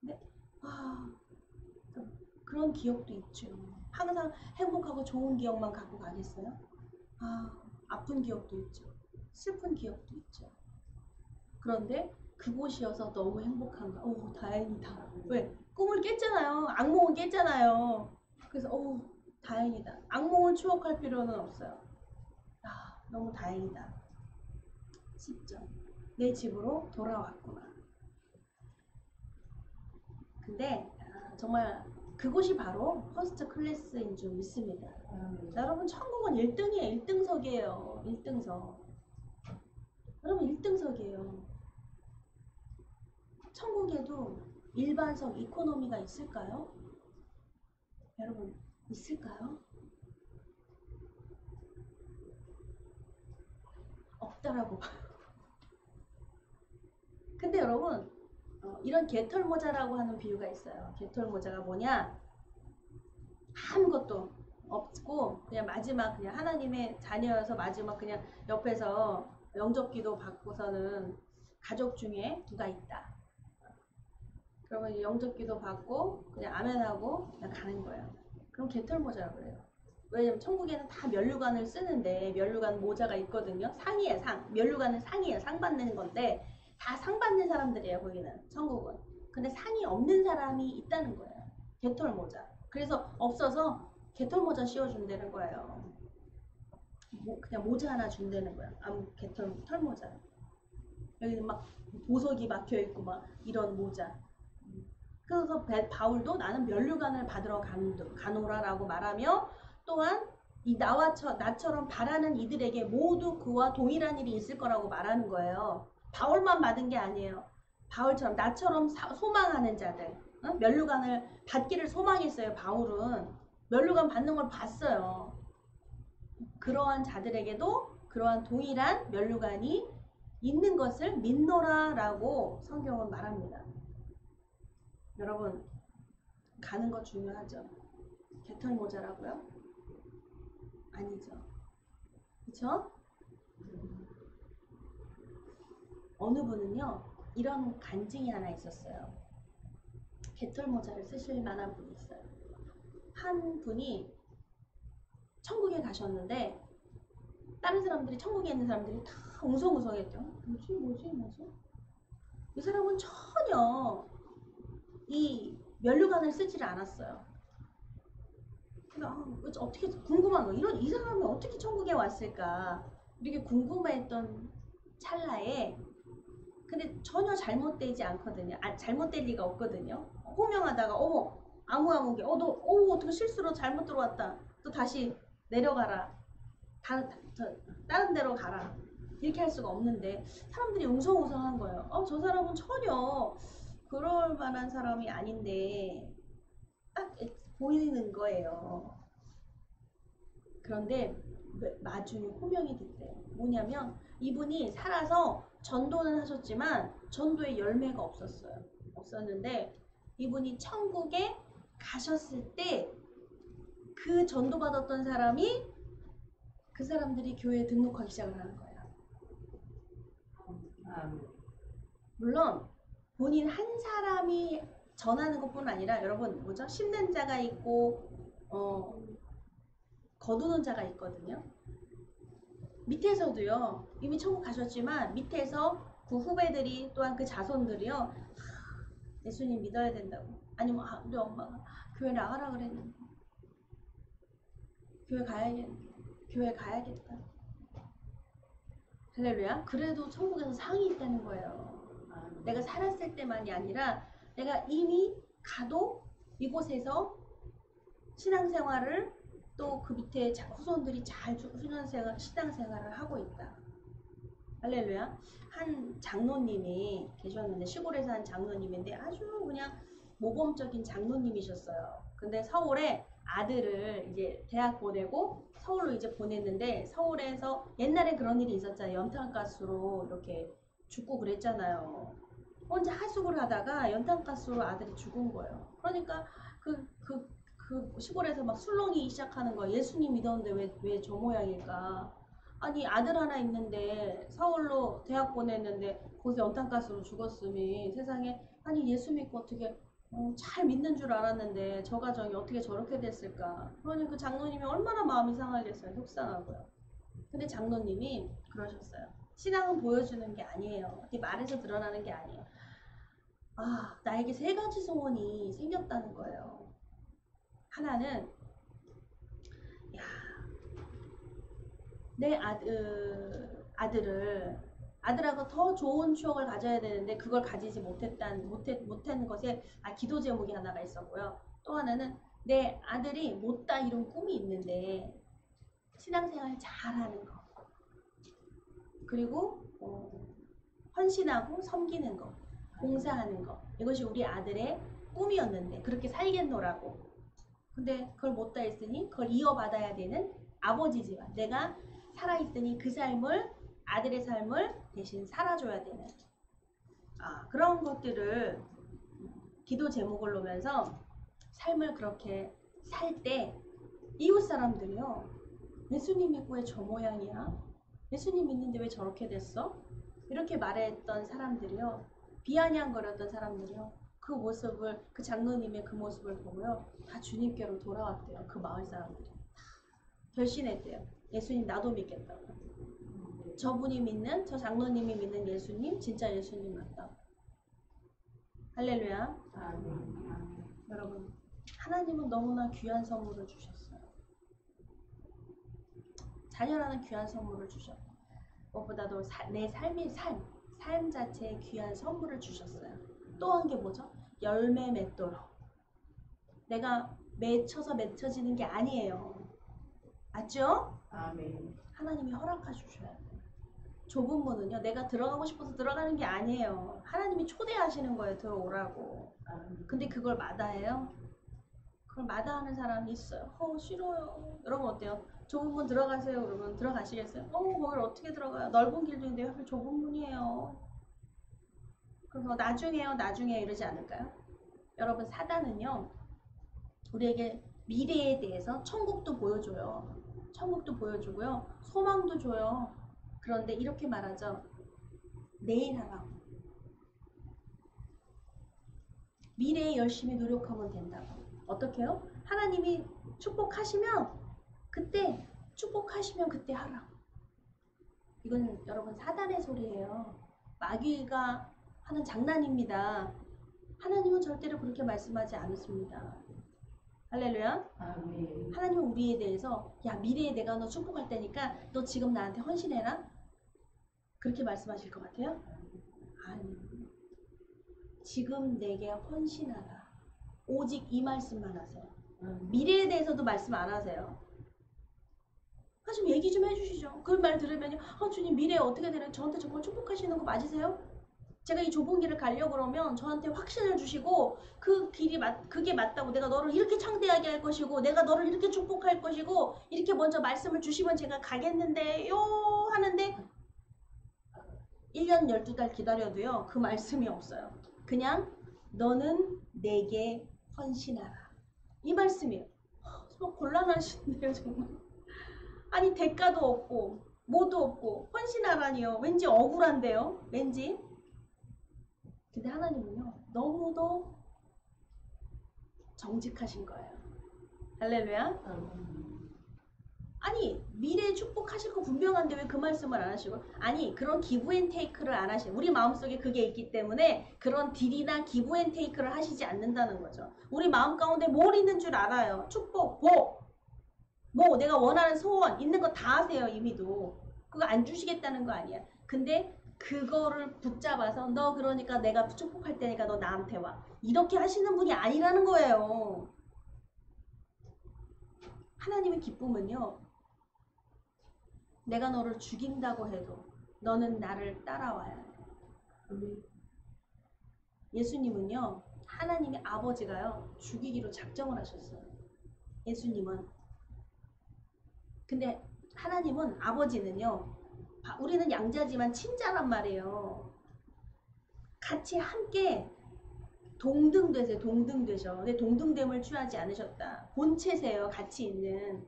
근데 그런 기억도 있죠. 항상 행복하고 좋은 기억만 갖고 가겠어요? 아픈 기억도 있죠. 슬픈 기억도 있죠. 그런데 그곳이어서 너무 행복한가? 다행이다. 왜? 꿈을 깼잖아요. 악몽을 깼잖아요. 그래서 다행이다. 악몽을 추억할 필요는 없어요. 너무 다행이다. 10점. 내 집으로 돌아왔구나. 근데 정말 그곳이 바로 퍼스트 클래스인 줄 믿습니다. 여러분 천국은 1등이에요. 1등석이에요. 1등석. 여러분 1등석이에요. 천국에도 일반석 이코노미가 있을까요? 여러분 있을까요? 없다라고 봐요. 근데 여러분 이런 개털모자라고 하는 비유가 있어요. 개털모자가 뭐냐? 아무것도 없고 그냥 마지막 그냥 하나님의 자녀여서 마지막 그냥 옆에서 영접기도 받고서는 가족 중에 누가 있다. 그러면 영접기도 받고 그냥 아멘하고 그냥 가는 거예요. 그럼 개털모자라고 그래요. 왜냐면 천국에는 다 면류관을 쓰는데 면류관 모자가 있거든요. 상이에요, 상. 면류관은 상이에요. 상 받는 건데 다 상 받는 사람들이에요, 거기는. 천국은. 근데 상이 없는 사람이 있다는 거예요. 개털모자. 그래서 없어서 개털모자 씌워준다는 거예요. 그냥 모자 하나 준다는 거야. 털모자. 여기는 막 보석이 막혀있고 막 이런 모자. 그래서 바울도 나는 면류관을 받으러 가노라라고 말하며, 또한 나처럼 바라는 이들에게 모두 그와 동일한 일이 있을 거라고 말하는 거예요. 바울만 받은 게 아니에요. 바울처럼 나처럼 소망하는 자들, 면류관을 받기를 소망했어요. 바울은 면류관 받는 걸 봤어요. 그러한 자들에게도 그러한 동일한 면류관이 있는 것을 믿노라라고 성경은 말합니다. 여러분, 가는 거 중요하죠. 개털 모자라고요? 아니죠. 그쵸? 어느 분은요, 이런 간증이 하나 있었어요. 개털 모자를 쓰실 만한 분이 있어요. 한 분이 천국에 가셨는데 다른 사람들이, 천국에 있는 사람들이 다 웅성웅성했죠. 뭐지? 이 사람은 전혀 이 면류관을 쓰지를 않았어요. 그래서 어떻게 궁금한 거, 이 사람이 어떻게 천국에 왔을까 이렇게 궁금했던 찰나에, 근데 전혀 잘못되지 않거든요. 잘못될 리가 없거든요. 호명하다가 어머 아무개 너 어떻게 실수로 잘못 들어왔다, 또 다시 내려가라, 다른 데로 가라, 이렇게 할 수가 없는데 사람들이 웅성웅성한 거예요. 저 사람은 전혀 그럴 만한 사람이 아닌데 딱 보이는 거예요. 그런데 나중에 호명이 됐대요. 뭐냐면 이분이 살아서 전도는 하셨지만 전도의 열매가 없었는데 이분이 천국에 가셨을 때 그 전도받았던 사람이, 그 사람들이 교회에 등록하기 시작을 하는 거예요. 물론 본인 한 사람이 전하는 것뿐 아니라, 여러분 뭐죠? 심는 자가 있고 거두는 자가 있거든요. 밑에서도요, 이미 천국 가셨지만 밑에서 그 후배들이, 또한 그 자손들이요, 예수님 믿어야 된다고, 아니면 우리 엄마가 교회 나가라 그랬는데 교회 가야겠다. 할렐루야. 그래도 천국에서 상이 있다는 거예요. 내가 살았을 때만이 아니라 내가 이미 가도 이곳에서 신앙생활을, 또 그 밑에 후손들이 잘 신앙생활을 하고 있다. 할렐루야. 한 장로님이 계셨는데, 시골에서 한 장로님인데 아주 그냥 모범적인 장로님이셨어요. 근데 서울에 아들을 이제 대학 보내고 서울로 이제 보냈는데, 서울에서 옛날에 그런 일이 있었잖아요. 연탄가스로 이렇게 죽고 그랬잖아요. 혼자 하숙을 하다가 연탄가스로 아들이 죽은 거예요. 그러니까 그 시골에서 막 술렁이기 시작하는 거예요. 예수님 믿었는데 왜 저 모양일까? 아니, 아들 하나 있는데 서울로 대학 보냈는데 거기서 연탄가스로 죽었으니 세상에, 아니 예수 믿고 어떻게 잘 믿는 줄 알았는데 저 가정이 어떻게 저렇게 됐을까? 그러니 그 장로님이 얼마나 마음이 상하겠어요. 속상하고요. 근데 장로님이 그러셨어요. 신앙은 보여주는 게 아니에요. 이렇게 말해서 드러나는 게 아니에요. 나에게 세 가지 소원이 생겼다는 거예요. 하나는, 내 아들하고 더 좋은 추억을 가져야 되는데 그걸 가지지 못한 것에 기도 제목이 하나가 있었고요. 또 하나는 내 아들이 못다 이룬 꿈이 있는데 신앙생활 잘하는 거, 그리고 헌신하고 섬기는 거, 봉사하는 거, 이것이 우리 아들의 꿈이었는데 그렇게 살겠노라고. 근데 그걸 못다 했으니 그걸 이어받아야 되는 아버지지만, 내가 살아있으니 그 삶을, 아들의 삶을 대신 살아줘야 되는 그런 것들을 기도 제목을 놓으면서 삶을 그렇게 살 때, 이웃 사람들이요, 예수님 믿고 왜 저 모양이야? 예수님 믿는데 왜 저렇게 됐어? 이렇게 말했던 사람들이요, 비아냥거렸던 사람들이요, 그 모습을, 그 장로님의 그 모습을 보고요, 다 주님께로 돌아왔대요. 그 마을 사람들이 결심했대요. 예수님 나도 믿겠다고. 저분이 믿는, 저 장로님이 믿는 예수님 진짜 예수님 맞다. 할렐루야. 여러분, 하나님은 너무나 귀한 선물을 주셨어요. 자녀라는 귀한 선물을 주셨고, 무엇보다도 내 삶 자체의 귀한 선물을 주셨어요. 또 한 게 뭐죠? 열매 맺도록. 내가 맺혀지는 게 아니에요. 맞죠? 아멘. 하나님이 허락해 주셔야 돼요. 좁은 문은요, 내가 들어가고 싶어서 들어가는 게 아니에요. 하나님이 초대하시는 거예요, 들어오라고. 근데 그걸 마다해요? 그걸 마다하는 사람이 있어요. 싫어요. 여러분 어때요? 좁은 문 들어가세요. 그러면 들어가시겠어요? 거길 어떻게 들어가요? 넓은 길도 있는데 하필 좁은 문이에요. 그래서 나중에요 이러지 않을까요? 여러분 사단은요 우리에게 미래에 대해서 천국도 보여줘요. 천국도 보여주고요. 소망도 줘요. 그런데 이렇게 말하죠. 내일 하라고. 미래에 열심히 노력하면 된다고. 어떻게 해요? 하나님이 축복하시면 그때 하라고. 이건 여러분 사단의 소리예요. 마귀가 하는 장난입니다. 하나님은 절대로 그렇게 말씀하지 않으십니다. 할렐루야. 아멘. 하나님은 우리에 대해서 야 미래에 내가 너 축복할 테니까 너 지금 나한테 헌신해라. 그렇게 말씀하실 것 같아요? 아니. 지금 내게 헌신하라. 오직 이 말씀만 하세요. 미래에 대해서도 말씀 안 하세요. 좀 얘기 좀 해주시죠. 그 말 들으면요. 주님 미래에 어떻게 되나 저한테 정말 축복하시는 거 맞으세요? 제가 이 좁은 길을 가려고 그러면 저한테 확신을 주시고 그 길이 그게 맞다고 내가 너를 이렇게 창대하게 할 것이고 내가 너를 이렇게 축복할 것이고 이렇게 먼저 말씀을 주시면 제가 가겠는데요 하는데 1년 12달 기다려도요 그 말씀이 없어요. 그냥 너는 내게 헌신하라. 이 말씀이에요. 정말 곤란하신데요 정말. 아니 대가도 없고 뭐도 없고 헌신하라니요. 왠지 억울한데요. 왠지. 근데 하나님은요 너무도 정직하신 거예요. 할렐루야. 아니 미래에 축복하실 거 분명한데 왜 그 말씀을 안 하시고 아니 그런 기브앤테이크를 안 하시고 우리 마음속에 그게 있기 때문에 그런 딜이나 기브앤테이크를 하시지 않는다는 거죠. 우리 마음 가운데 뭘 있는 줄 알아요. 축복, 복, 뭐 내가 원하는 소원 있는 거 다 하세요. 이미도 그거 안 주시겠다는 거 아니야. 근데 그거를 붙잡아서 너 그러니까 내가 축복할 테니까 너 나한테 와 이렇게 하시는 분이 아니라는 거예요. 하나님의 기쁨은요 내가 너를 죽인다고 해도 너는 나를 따라와야 돼. 예수님은요 하나님의 아버지가요 죽이기로 작정을 하셨어요. 예수님은. 근데 하나님은 아버지는요 우리는 양자지만 친자란 말이에요. 같이 함께 동등되세요. 동등되셔. 근데 동등됨을 취하지 않으셨다. 본체세요. 같이 있는.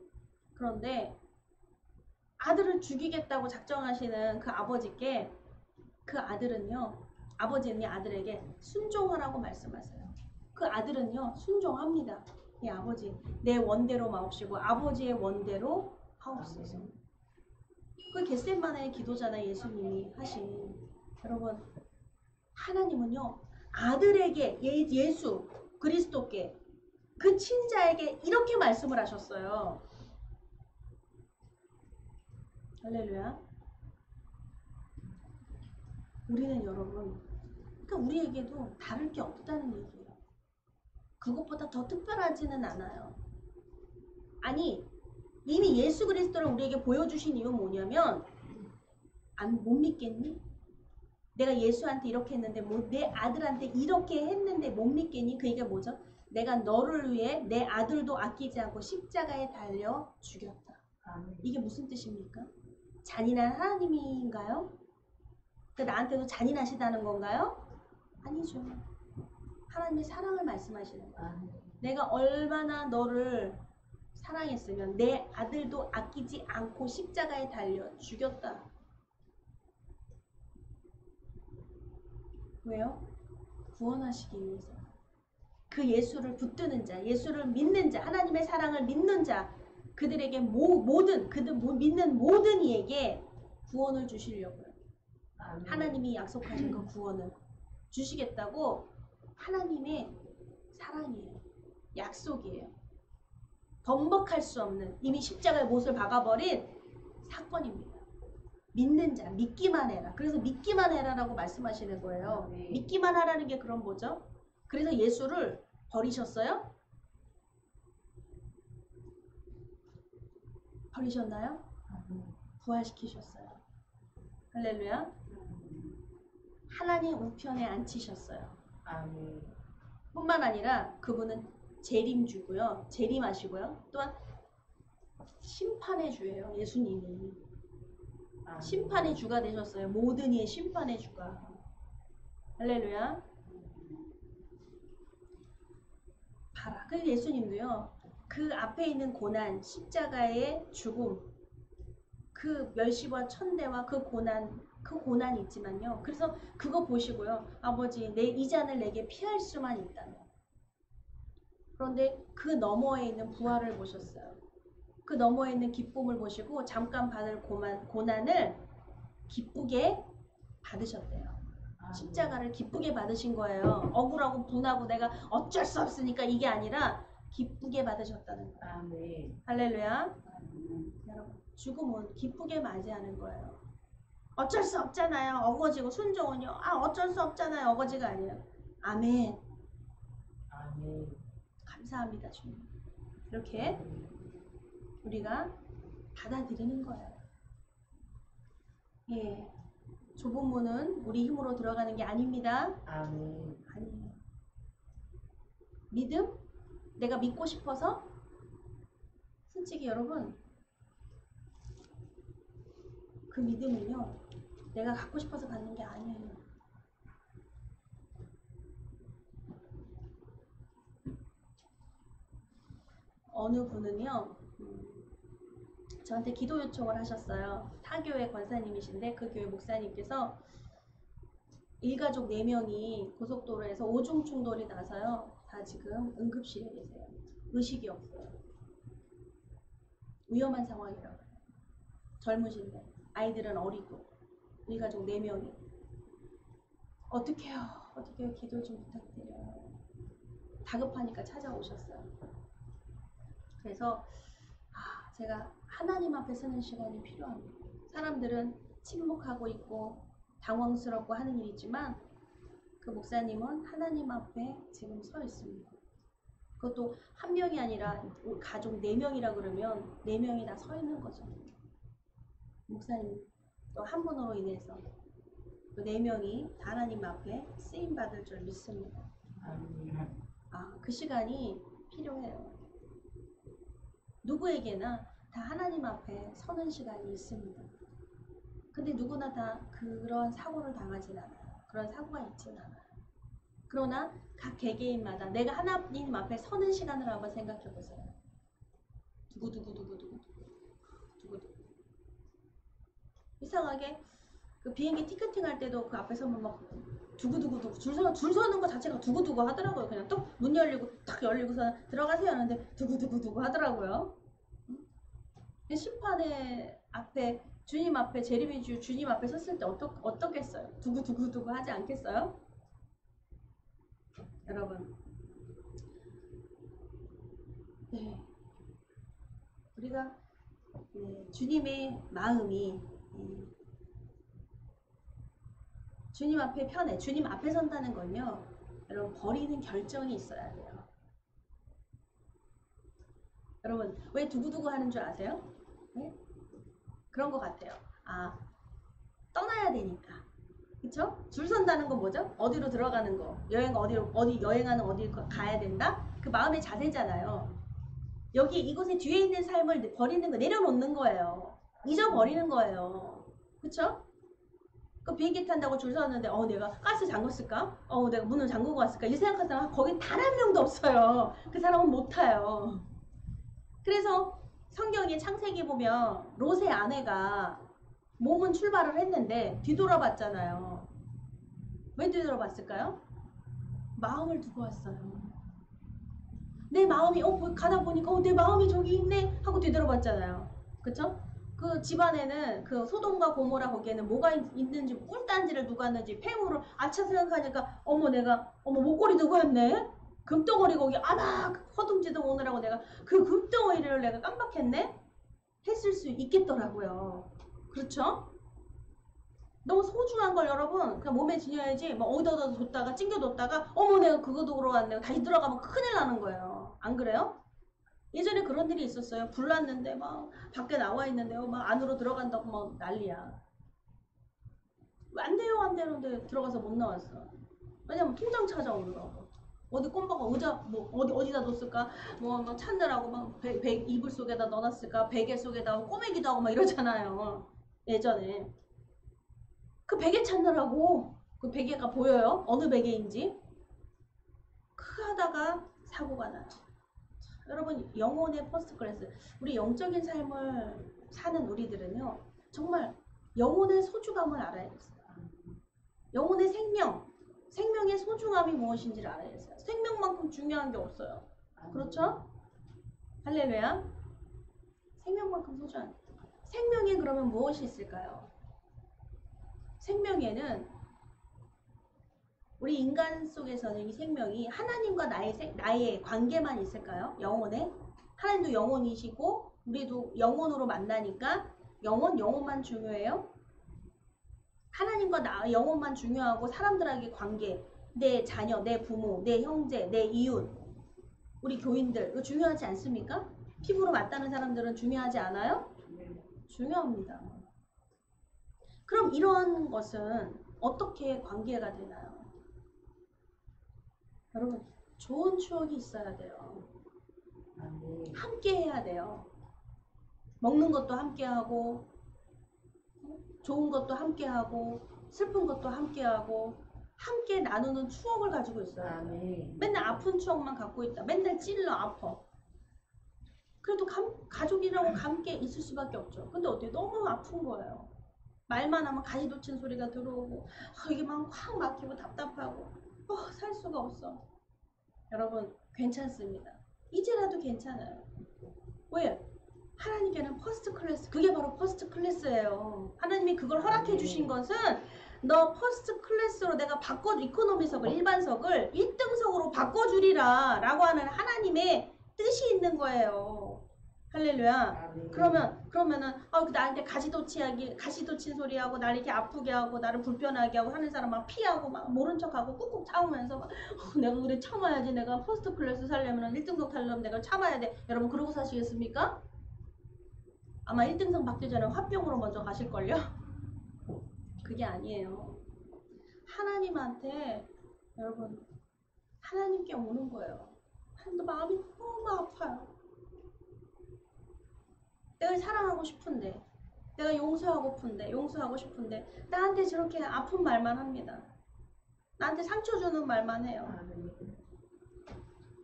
그런데 아들을 죽이겠다고 작정하시는 그 아버지께 그 아들은요. 아버지는 아들에게 순종하라고 말씀하세요. 그 아들은요. 순종합니다. 이 아버지 내 원대로 마옵시고 아버지의 원대로 하옵소서. 그 겟세마네의 기도잖아요. 예수님이 하신. 여러분 하나님은요. 아들에게 예수 그리스도께 그 친자에게 이렇게 말씀을 하셨어요. 할렐루야. 우리는 여러분 그러니까 우리에게도 다를 게 없다는 얘기예요. 그것보다 더 특별하지는 않아요. 아니 이미 예수 그리스도를 우리에게 보여주신 이유는 뭐냐면 못 믿겠니? 내가 예수한테 이렇게 했는데 내 아들한테 이렇게 했는데 못 믿겠니? 그 얘기가 뭐죠? 내가 너를 위해 내 아들도 아끼지 않고 십자가에 달려 죽였다. 이게 무슨 뜻입니까? 잔인한 하나님인가요? 나한테도 잔인하시다는 건가요? 아니죠. 하나님의 사랑을 말씀하시는 거예요. 내가 얼마나 너를 사랑했으면 내 아들도 아끼지 않고 십자가에 달려 죽였다. 왜요? 구원하시기 위해서. 그 예수를 붙드는 자, 예수를 믿는 자, 하나님의 사랑을 믿는 자, 그들에게 그들 믿는 모든 이에게 구원을 주시려고요. 하나님이 약속하신 그 구원을 주시겠다고 하나님의 사랑이에요. 약속이에요. 번복할 수 없는 이미 십자가에 못을 박아버린 사건입니다. 믿는 자, 믿기만 해라. 그래서 믿기만 해라라고 말씀하시는 거예요. 믿기만 하라는 게 그럼 뭐죠? 그래서 예수를 버리셨어요? 버리셨나요? 부활시키셨어요. 할렐루야. 하나님 우편에 앉히셨어요. 뿐만 아니라 그분은 재림주고요. 재림하시고요. 또한 심판의 주예요. 예수님이. 심판의 주가 되셨어요. 모든 이의 심판의 주가. 할렐루야. 봐라. 그 예수님도요. 그 앞에 있는 고난, 십자가의 죽음, 그 멸시와 천대와 그 고난이 있지만요. 그래서 그거 보시고요. 아버지, 이 잔을 내게 피할 수만 있다면. 그런데 그 너머에 있는 부활을 보셨어요. 그 너머에 있는 기쁨을 보시고 잠깐 받을 고난을 기쁘게 받으셨대요. 십자가를 기쁘게 받으신 거예요. 억울하고 분하고 내가 어쩔 수 없으니까 이게 아니라 기쁘게 받으셨다는 거예요. 아멘. 할렐루야. 여러분, 죽음은 기쁘게 맞이하는 거예요. 어쩔 수 없잖아요. 어거지고 순종은요. 어쩔 수 없잖아요. 어거지가 아니에요. 아멘. 아멘. 감사합니다, 주님. 이렇게 우리가 받아들이는 거예요. 예. 좁은 문은 우리 힘으로 들어가는 게 아닙니다. 아멘. 아니에요. 믿음? 내가 믿고 싶어서? 솔직히 여러분, 그 믿음은요, 내가 갖고 싶어서 갖는 게 아니에요. 어느 분은요, 저한테 기도 요청을 하셨어요. 타교회 권사님이신데 그 교회 목사님께서 일가족 4명이 고속도로에서 오중 충돌이 나서요. 다 지금 응급실에 계세요. 의식이 없어요. 위험한 상황이라고 해요. 젊으신데 아이들은 어리고 일가족 4명이 어떡해요. 기도 좀 부탁드려요. 다급하니까 찾아오셨어요. 그래서 제가 하나님 앞에 서는 시간이 필요합니다. 사람들은 침묵하고 있고 당황스럽고 하는 일이지만 그 목사님은 하나님 앞에 지금 서 있습니다. 그것도 한 명이 아니라 가족 4명이라 그러면 4명이 다 서 있는 거죠. 목사님 또 한 분으로 인해서 그 4명이 다 하나님 앞에 쓰임 받을 줄 믿습니다. 그 시간이 필요해요. 누구에게나 다 하나님 앞에 서는 시간이 있습니다. 근데 누구나 다 그런 사고를 당하진 않아요. 그런 사고가 있진 않아요. 그러나 각 개개인마다 내가 하나님 앞에 서는 시간을 한번 생각해 보세요. 두구두구. 이상하게 그 비행기 티켓팅 할 때도 그 앞에 서면 막 두구두구 줄 서는 거 자체가 두구두구 하더라고요. 그냥 또 문 열리고 탁 열리고서 들어가세요 하는데 두구두구 하더라고요. 심판의 앞에 주님 앞에 재림의 주 주님 앞에 섰을 때 어떻겠어요? 두구두구 하지 않겠어요? 여러분, 네, 우리가 주님의 마음이 주님 앞에 편해. 주님 앞에 선다는 건요, 여러분 버리는 결정이 있어야 돼요. 여러분 왜 두구두구 하는 줄 아세요? 네? 그런 것 같아요. 떠나야 되니까. 그쵸? 줄 선다는 건 뭐죠? 어디로 들어가는 거. 어디 여행하는 어디 가야 된다? 그 마음의 자세잖아요. 여기 이곳에 뒤에 있는 삶을 버리는 거, 내려놓는 거예요. 잊어버리는 거예요. 그쵸? 그 비행기 탄다고 줄 섰는데 내가 가스 잠궜을까? 내가 문을 잠그고 왔을까? 이 생각하는 사람 거긴 단 한 명도 없어요. 그 사람은 못 타요. 그래서 성경의 창세기 보면 롯의 아내가 몸은 출발을 했는데 뒤돌아봤잖아요. 왜 뒤돌아봤을까요? 마음을 두고 왔어요. 내 마음이 가다 보니까 내 마음이 저기 있네 하고 뒤돌아봤잖아요. 그쵸? 그 집안에는 그 소돔과 고모라 거기에는 뭐가 있는지 꿀단지를 누가 했는지 폐물을 아차 생각하니까 내가 목걸이 누가 했네? 금덩어리 거기 허둥지둥 오느라고 내가 그 금덩어리를 내가 깜빡했네? 했을 수 있겠더라고요. 그렇죠? 너무 소중한 걸 여러분 그냥 몸에 지녀야지 어디다 뒀다가 찡겨뒀다가 내가 그거 두러 왔네 다시 들어가면 큰일 나는 거예요. 안 그래요? 예전에 그런 일이 있었어요. 불났는데 밖에 나와 있는데요. 안으로 들어간다고 난리야. 안 돼요. 근데 들어가서 못 나왔어. 왜냐면 통장 찾아오느라고. 어디 꼼박아 어디다 뒀을까? 뭐 찾느라고 막 이불 속에다 넣어놨을까? 베개 속에다 꼬매기도 하고 막 이러잖아요. 예전에 그 베개 찾느라고 그 베개가 보여요? 어느 베개인지? 그 하다가 사고가 나요. 여러분 영혼의 퍼스트 클래스 우리 영적인 삶을 사는 우리들은요 정말 영혼의 소중함을 알아야겠어요. 영혼의 생명의 소중함이 무엇인지를 알아야겠어요. 생명만큼 중요한 게 없어요. 그렇죠? 할렐루야. 생명만큼 소중한 생명에 그러면 무엇이 있을까요? 생명에는 우리 인간 속에서는 이 생명이 하나님과 나의 관계만 있을까요? 영혼에? 하나님도 영혼이시고 우리도 영혼으로 만나니까 영혼만 중요해요? 하나님과 나 영혼만 중요하고 사람들에게 관계, 내 자녀, 내 부모, 내 형제, 내 이웃, 우리 교인들 이거 중요하지 않습니까? 피부로 맞다는 사람들은 중요하지 않아요? 중요합니다. 그럼 이런 것은 어떻게 관계가 되나요? 여러분 좋은 추억이 있어야 돼요. 함께 해야 돼요. 먹는 것도 함께 하고 좋은 것도 함께 하고 슬픈 것도 함께 하고 함께 나누는 추억을 가지고 있어야 돼요. 맨날 아픈 추억만 갖고 있다. 맨날 찔러 아파. 그래도 가족이라고 함께 있을 수밖에 없죠. 근데 어떻게 너무 아픈 거예요. 말만 하면 가시 돋친 소리가 들어오고 이게 막 확 막히고 답답하고 살 수가 없어. 여러분 괜찮습니다. 이제라도 괜찮아요. 왜? 하나님께는 퍼스트 클래스 그게 바로 퍼스트 클래스예요. 하나님이 그걸 허락해 주신 것은 너 퍼스트 클래스로 내가 이코노미석을 일반석을 1등석으로 바꿔주리라 라고 하는 하나님의 뜻이 있는 거예요. 할렐루야. 그러면은 나한테 가시 돋친 소리하고 나를 이렇게 아프게 하고 나를 불편하게 하고 하는 사람 막 피하고 막 모른 척하고 꾹꾹 참으면서 막 내가 그래 참아야지. 내가 퍼스트 클래스 살려면 1등석 타려면 내가 참아야 돼. 여러분 그러고 사시겠습니까? 아마 1등석 받기 전에 화병으로 먼저 가실걸요? 그게 아니에요. 하나님한테 여러분 하나님께 오는 거예요. 하나님도 마음이 너무 아파요. 내가 사랑하고 싶은데 내가 용서하고 싶은데 나한테 저렇게 아픈 말만 합니다. 나한테 상처 주는 말만 해요.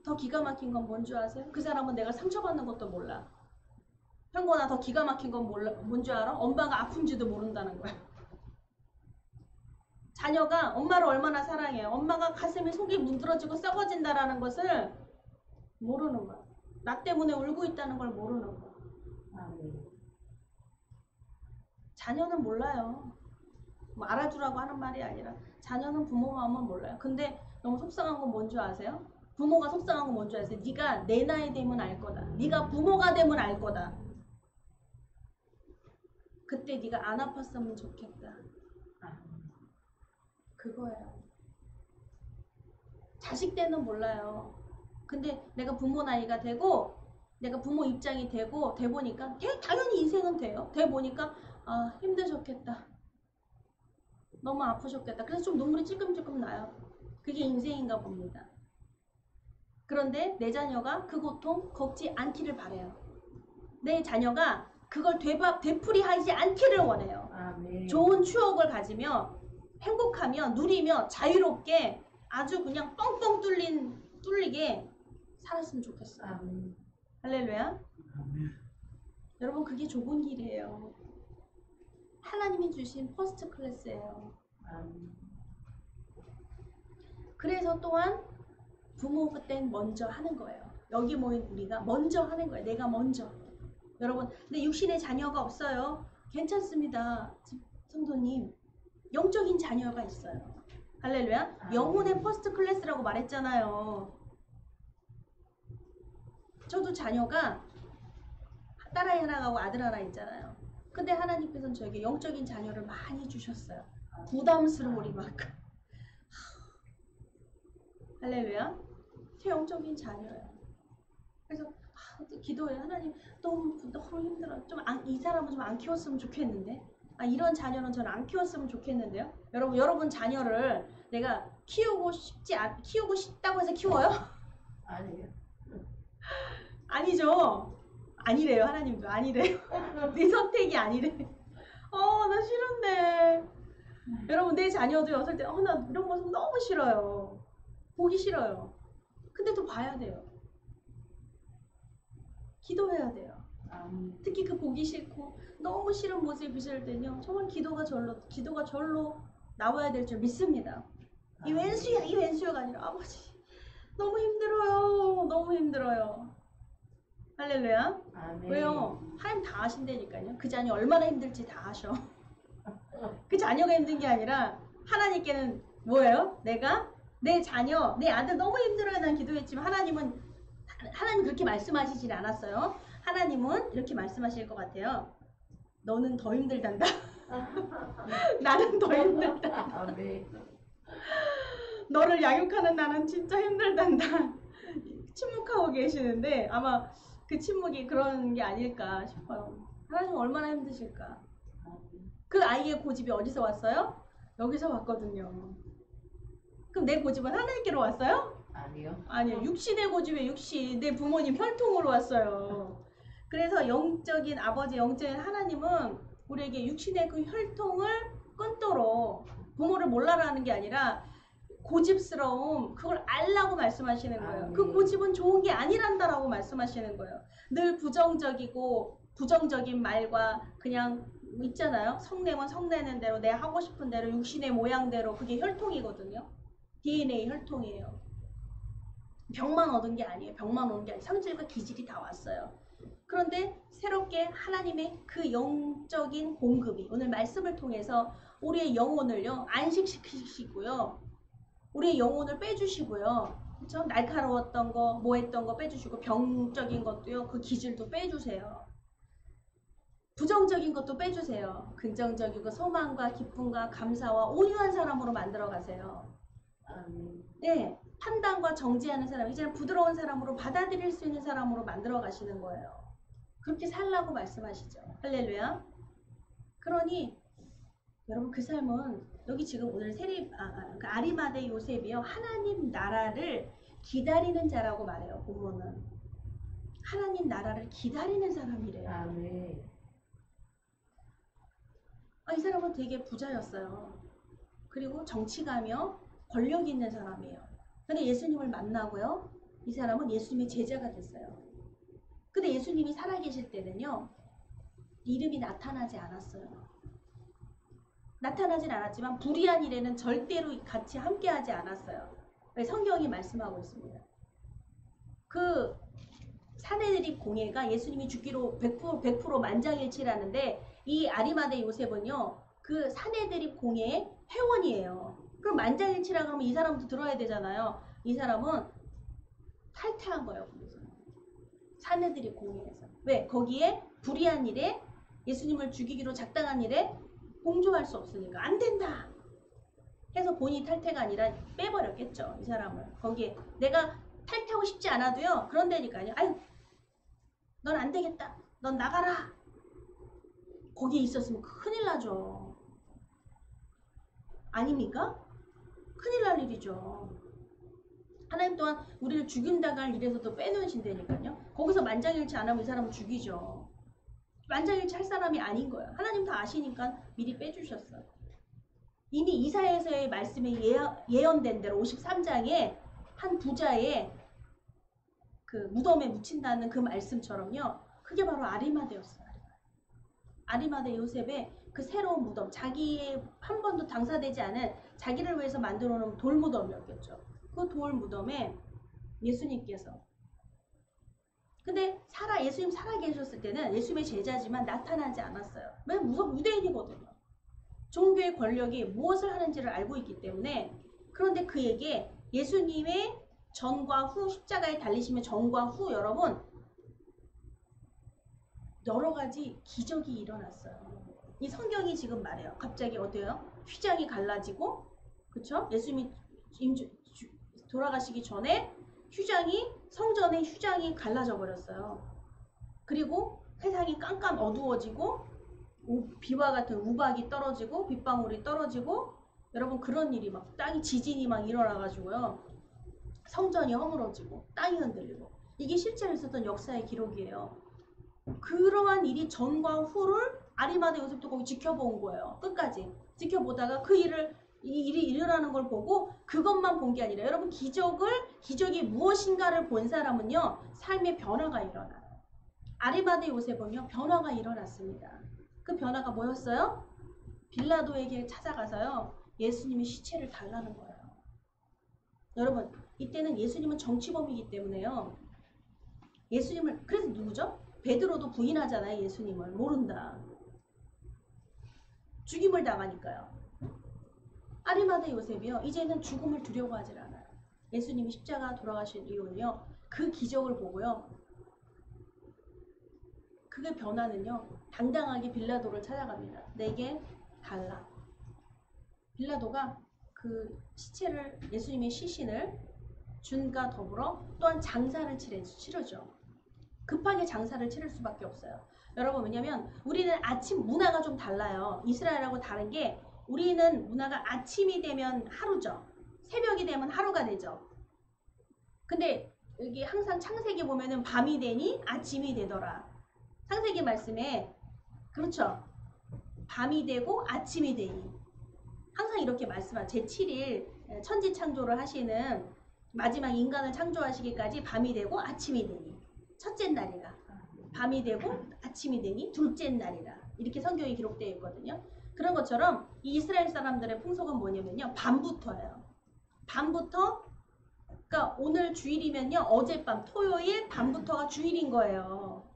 더 기가 막힌 건 뭔 줄 아세요? 그 사람은 내가 상처받는 것도 몰라. 형건아 더 기가 막힌 건 뭔 줄 알아? 엄마가 아픈지도 모른다는 거야. 자녀가 엄마를 얼마나 사랑해요. 엄마가 가슴에 속이 문드러지고 썩어진다라는 것을 모르는 거야. 나 때문에 울고 있다는 걸 모르는 거야. 자녀는 몰라요. 뭐 알아주라고 하는 말이 아니라 자녀는 부모 마음은 몰라요. 근데 너무 속상한 건 뭔 줄 아세요? 부모가 속상한 건 뭔 줄 아세요? 네가 내 나이 되면 알 거다. 네가 부모가 되면 알 거다. 그때 네가 안 아팠으면 좋겠다. 그거예요. 자식 때는 몰라요. 근데 내가 부모 나이가 되고 내가 부모 입장이 되고 돼 보니까 당연히 인생은 돼요. 돼 보니까 힘드셨겠다. 너무 아프셨겠다. 그래서 좀 눈물이 찔끔찔끔 나요. 그게 인생인가 봅니다. 그런데 내 자녀가 그 고통 겪지 않기를 바라요. 내 자녀가 그걸 되풀이하지 않기를 원해요. 좋은 추억을 가지며 행복하며 누리며 자유롭게 아주 그냥 뻥뻥 뚫리게 살았으면 좋겠어요. 할렐루야. 여러분 그게 좁은 길이에요. 하나님이 주신 퍼스트 클래스예요. 그래서 또한 부모 그땐 먼저 하는 거예요. 여기 모인 우리가 먼저 하는 거예요. 내가 먼저. 여러분 근데 육신의 자녀가 없어요. 괜찮습니다. 성도님 영적인 자녀가 있어요. 할렐루야. 영혼의 퍼스트 클래스라고 말했잖아요. 저도 자녀가 딸아이 하나하고 아들 하나 있잖아요. 근데 하나님께서는 저에게 영적인 자녀를 많이 주셨어요. 부담스러우리만큼. 할렐루야. 제 영적인 자녀예요. 그래서 기도해. 하나님 너무 힘들어. 이 사람은 좀 안 키웠으면 좋겠는데. 이런 자녀는 저는 안 키웠으면 좋겠는데요. 여러분 자녀를 내가 키우고 싶다고 해서 키워요? 아니에요. 아니죠. 아니래요. 하나님도 아니래요. 네 선택이 아니래. 나 싫은데. 여러분 내 자녀도 어떨 때 나 이런 모습 너무 싫어요. 보기 싫어요. 근데 또 봐야 돼요. 기도해야 돼요. 특히 그 보기 싫고 너무 싫은 모습이 비칠 때는요. 정말 기도가 절로 나와야 될 줄 믿습니다. 이 왼수야가 아니라 아버지 너무 힘들어요. 너무 힘들어요. 할렐루야. 아멘. 왜요? 하나님 다 아신다니까요. 그 자녀 얼마나 힘들지 다 아셔. 그 자녀가 힘든 게 아니라 하나님께는 뭐예요? 내가 내 자녀, 내 아들 너무 힘들어요. 난 기도했지만 하나님 그렇게 말씀하시질 않았어요. 하나님은 이렇게 말씀하실 것 같아요. 너는 더 힘들단다. 나는 더 힘들다. 아멘. 너를 양육하는 나는 진짜 힘들단다. 침묵하고 계시는데 아마 그 침묵이 그런 게 아닐까 싶어요. 하나님 얼마나 힘드실까. 그 아이의 고집이 어디서 왔어요? 여기서 왔거든요. 그럼 내 고집은 하나님께로 왔어요? 아니요. 아니요. 육신의 고집에 내 부모님 혈통으로 왔어요. 그래서 영적인 아버지, 영적인 하나님은 우리에게 육신의 그 혈통을 끊도록 부모를 몰라라는 게 아니라 고집스러움, 그걸 알라고 말씀하시는 거예요. 그 고집은 좋은 게 아니란다라고 말씀하시는 거예요. 늘 부정적인 말과 그냥 있잖아요. 성내면 성내는 대로 내 하고 싶은 대로 육신의 모양대로 그게 혈통이거든요. DNA 혈통이에요. 병만 얻은 게 아니에요. 병만 오는 게 아니에요. 성질과 기질이 다 왔어요. 그런데 새롭게 하나님의 그 영적인 공급이 오늘 말씀을 통해서 우리의 영혼을요 안식시키시고요. 우리의 영혼을 빼주시고요. 그렇죠? 날카로웠던 거, 뭐 했던 거 빼주시고 병적인 것도요. 그 기질도 빼주세요. 부정적인 것도 빼주세요. 긍정적이고 소망과 기쁨과 감사와 온유한 사람으로 만들어 가세요. 네, 판단과 정지하는 사람, 이제는 부드러운 사람으로 받아들일 수 있는 사람으로 만들어 가시는 거예요. 그렇게 살라고 말씀하시죠. 할렐루야. 그러니 여러분 그 삶은 여기 지금 오늘 그 아리마대 요셉이요. 하나님 나라를 기다리는 자라고 말해요. 본문은. 하나님 나라를 기다리는 사람이래요. 아멘. 이 사람은 되게 부자였어요. 그리고 정치가며 권력 있는 사람이에요. 근데 예수님을 만나고요. 이 사람은 예수님의 제자가 됐어요. 근데 예수님이 살아계실 때는요. 이름이 나타나지 않았어요. 나타나진 않았지만 불의한 일에는 절대로 같이 함께하지 않았어요. 성경이 말씀하고 있습니다. 그 사내들이 공예가 예수님이 죽기로 100% 만장일치라는데 이 아리마대 요셉은요. 그 사내들이 공예의 회원이에요. 그럼 만장일치라 그러면 이 사람도 들어야 되잖아요. 이 사람은 탈퇴한 거예요. 거기서. 사내들이 공예에서. 왜? 거기에 불의한 일에 예수님을 죽이기로 작당한 일에 공조할 수 없으니까 안 된다 해서 본인이 탈퇴가 아니라 빼버렸겠죠. 이 사람을. 거기에 내가 탈퇴하고 싶지 않아도요. 그런데니까요. 아유 넌 안 되겠다. 넌 나가라. 거기에 있었으면 큰일 나죠. 아닙니까? 큰일 날 일이죠. 하나님 또한 우리를 죽인다갈 일에서도 빼놓으신다니까요. 거기서 만장일치 안 하면 이 사람은 죽이죠. 만장일치 할 사람이 아닌 거예요. 하나님 다 아시니까 미리 빼주셨어요. 이미 이사야서의 말씀에 예언된 대로 53장에 한 부자의 그 무덤에 묻힌다는 그 말씀처럼요. 그게 바로 아리마대였어요. 아리마대 요셉의 그 새로운 무덤, 자기의 한 번도 당사되지 않은 자기를 위해서 만들어 놓은 돌무덤이었겠죠. 그 돌무덤에 예수님께서 근데 예수님 살아계셨을 때는 예수님의 제자지만 나타나지 않았어요. 왜? 유대인이거든요. 종교의 권력이 무엇을 하는지를 알고 있기 때문에. 그런데 그에게 예수님의 전과 후, 십자가에 달리시면 전과 후 여러분 여러 가지 기적이 일어났어요. 이 성경이 지금 말해요. 갑자기 어때요? 휘장이 갈라지고 그쵸? 예수님이 돌아가시기 전에 성전의 휘장이 갈라져 버렸어요. 그리고 세상이 깜깜 어두워지고 비와 같은 우박이 떨어지고 빗방울이 떨어지고 여러분 그런 일이 막 땅이 지진이 막 일어나가지고요. 성전이 허물어지고 땅이 흔들리고 이게 실제로 있었던 역사의 기록이에요. 그러한 일이 전과 후를 아리마다 요셉도 거기 지켜본 거예요. 끝까지 지켜보다가 그 일을 이 일이 일어나는 걸 보고 그것만 본 게 아니라 여러분 기적이 무엇인가를 본 사람은요 삶의 변화가 일어나요. 아리마다 요셉은요 변화가 일어났습니다. 그 변화가 뭐였어요? 빌라도에게 찾아가서요 예수님의 시체를 달라는 거예요. 여러분 이때는 예수님은 정치범이기 때문에요. 예수님을 그래서 누구죠? 베드로도 부인하잖아요. 예수님을 모른다. 죽임을 당하니까요. 아리마다 요셉이요. 이제는 죽음을 두려워하지 않아요. 예수님이 십자가 돌아가신 이유는요. 그 기적을 보고요. 그게 변화는요. 당당하게 빌라도를 찾아갑니다. 내게 달라. 빌라도가 그 시체를 예수님의 시신을 준과 더불어 또한 장사를 치르죠. 급하게 장사를 치를 수밖에 없어요. 여러분 왜냐면 우리는 아침 문화가 좀 달라요. 이스라엘하고 다른 게 우리는 문화가 아침이 되면 하루죠. 새벽이 되면 하루가 되죠. 근데 여기 항상 창세기 보면은 밤이 되니 아침이 되더라. 창세기 말씀에 그렇죠. 밤이 되고 아침이 되니 항상 이렇게 말씀하죠. 제7일 천지 창조를 하시는 마지막 인간을 창조하시기까지 밤이 되고 아침이 되니 첫째 날이라 밤이 되고 아침이 되니 둘째 날이라 이렇게 성경에 기록되어 있거든요. 그런 것처럼 이 이스라엘 사람들의 풍속은 뭐냐면요. 밤부터예요. 밤부터 그러니까 오늘 주일이면요. 어젯밤 토요일 밤부터가 주일인 거예요.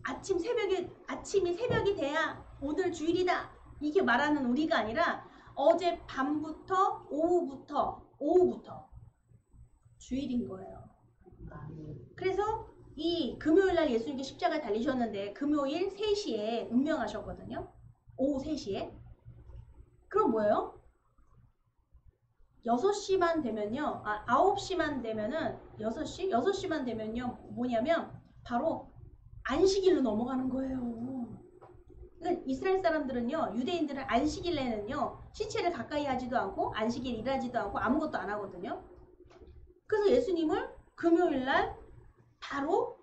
아침이 새벽이 돼야 오늘 주일이다. 이게 말하는 우리가 아니라 어제 밤부터 오후부터 주일인 거예요. 그래서 이 금요일날 예수님께 십자가에 달리셨는데 금요일 3시에 운명하셨거든요. 오후 3시에. 그럼 뭐예요? 6시만 되면요. 9시만 되면은 6시? 6시만 되면요. 뭐냐면 바로 안식일로 넘어가는 거예요. 그러니까 이스라엘 사람들은요. 유대인들은 안식일에는요. 시체를 가까이 하지도 않고 안식일 일하지도 않고 아무것도 안 하거든요. 그래서 예수님을 금요일날 바로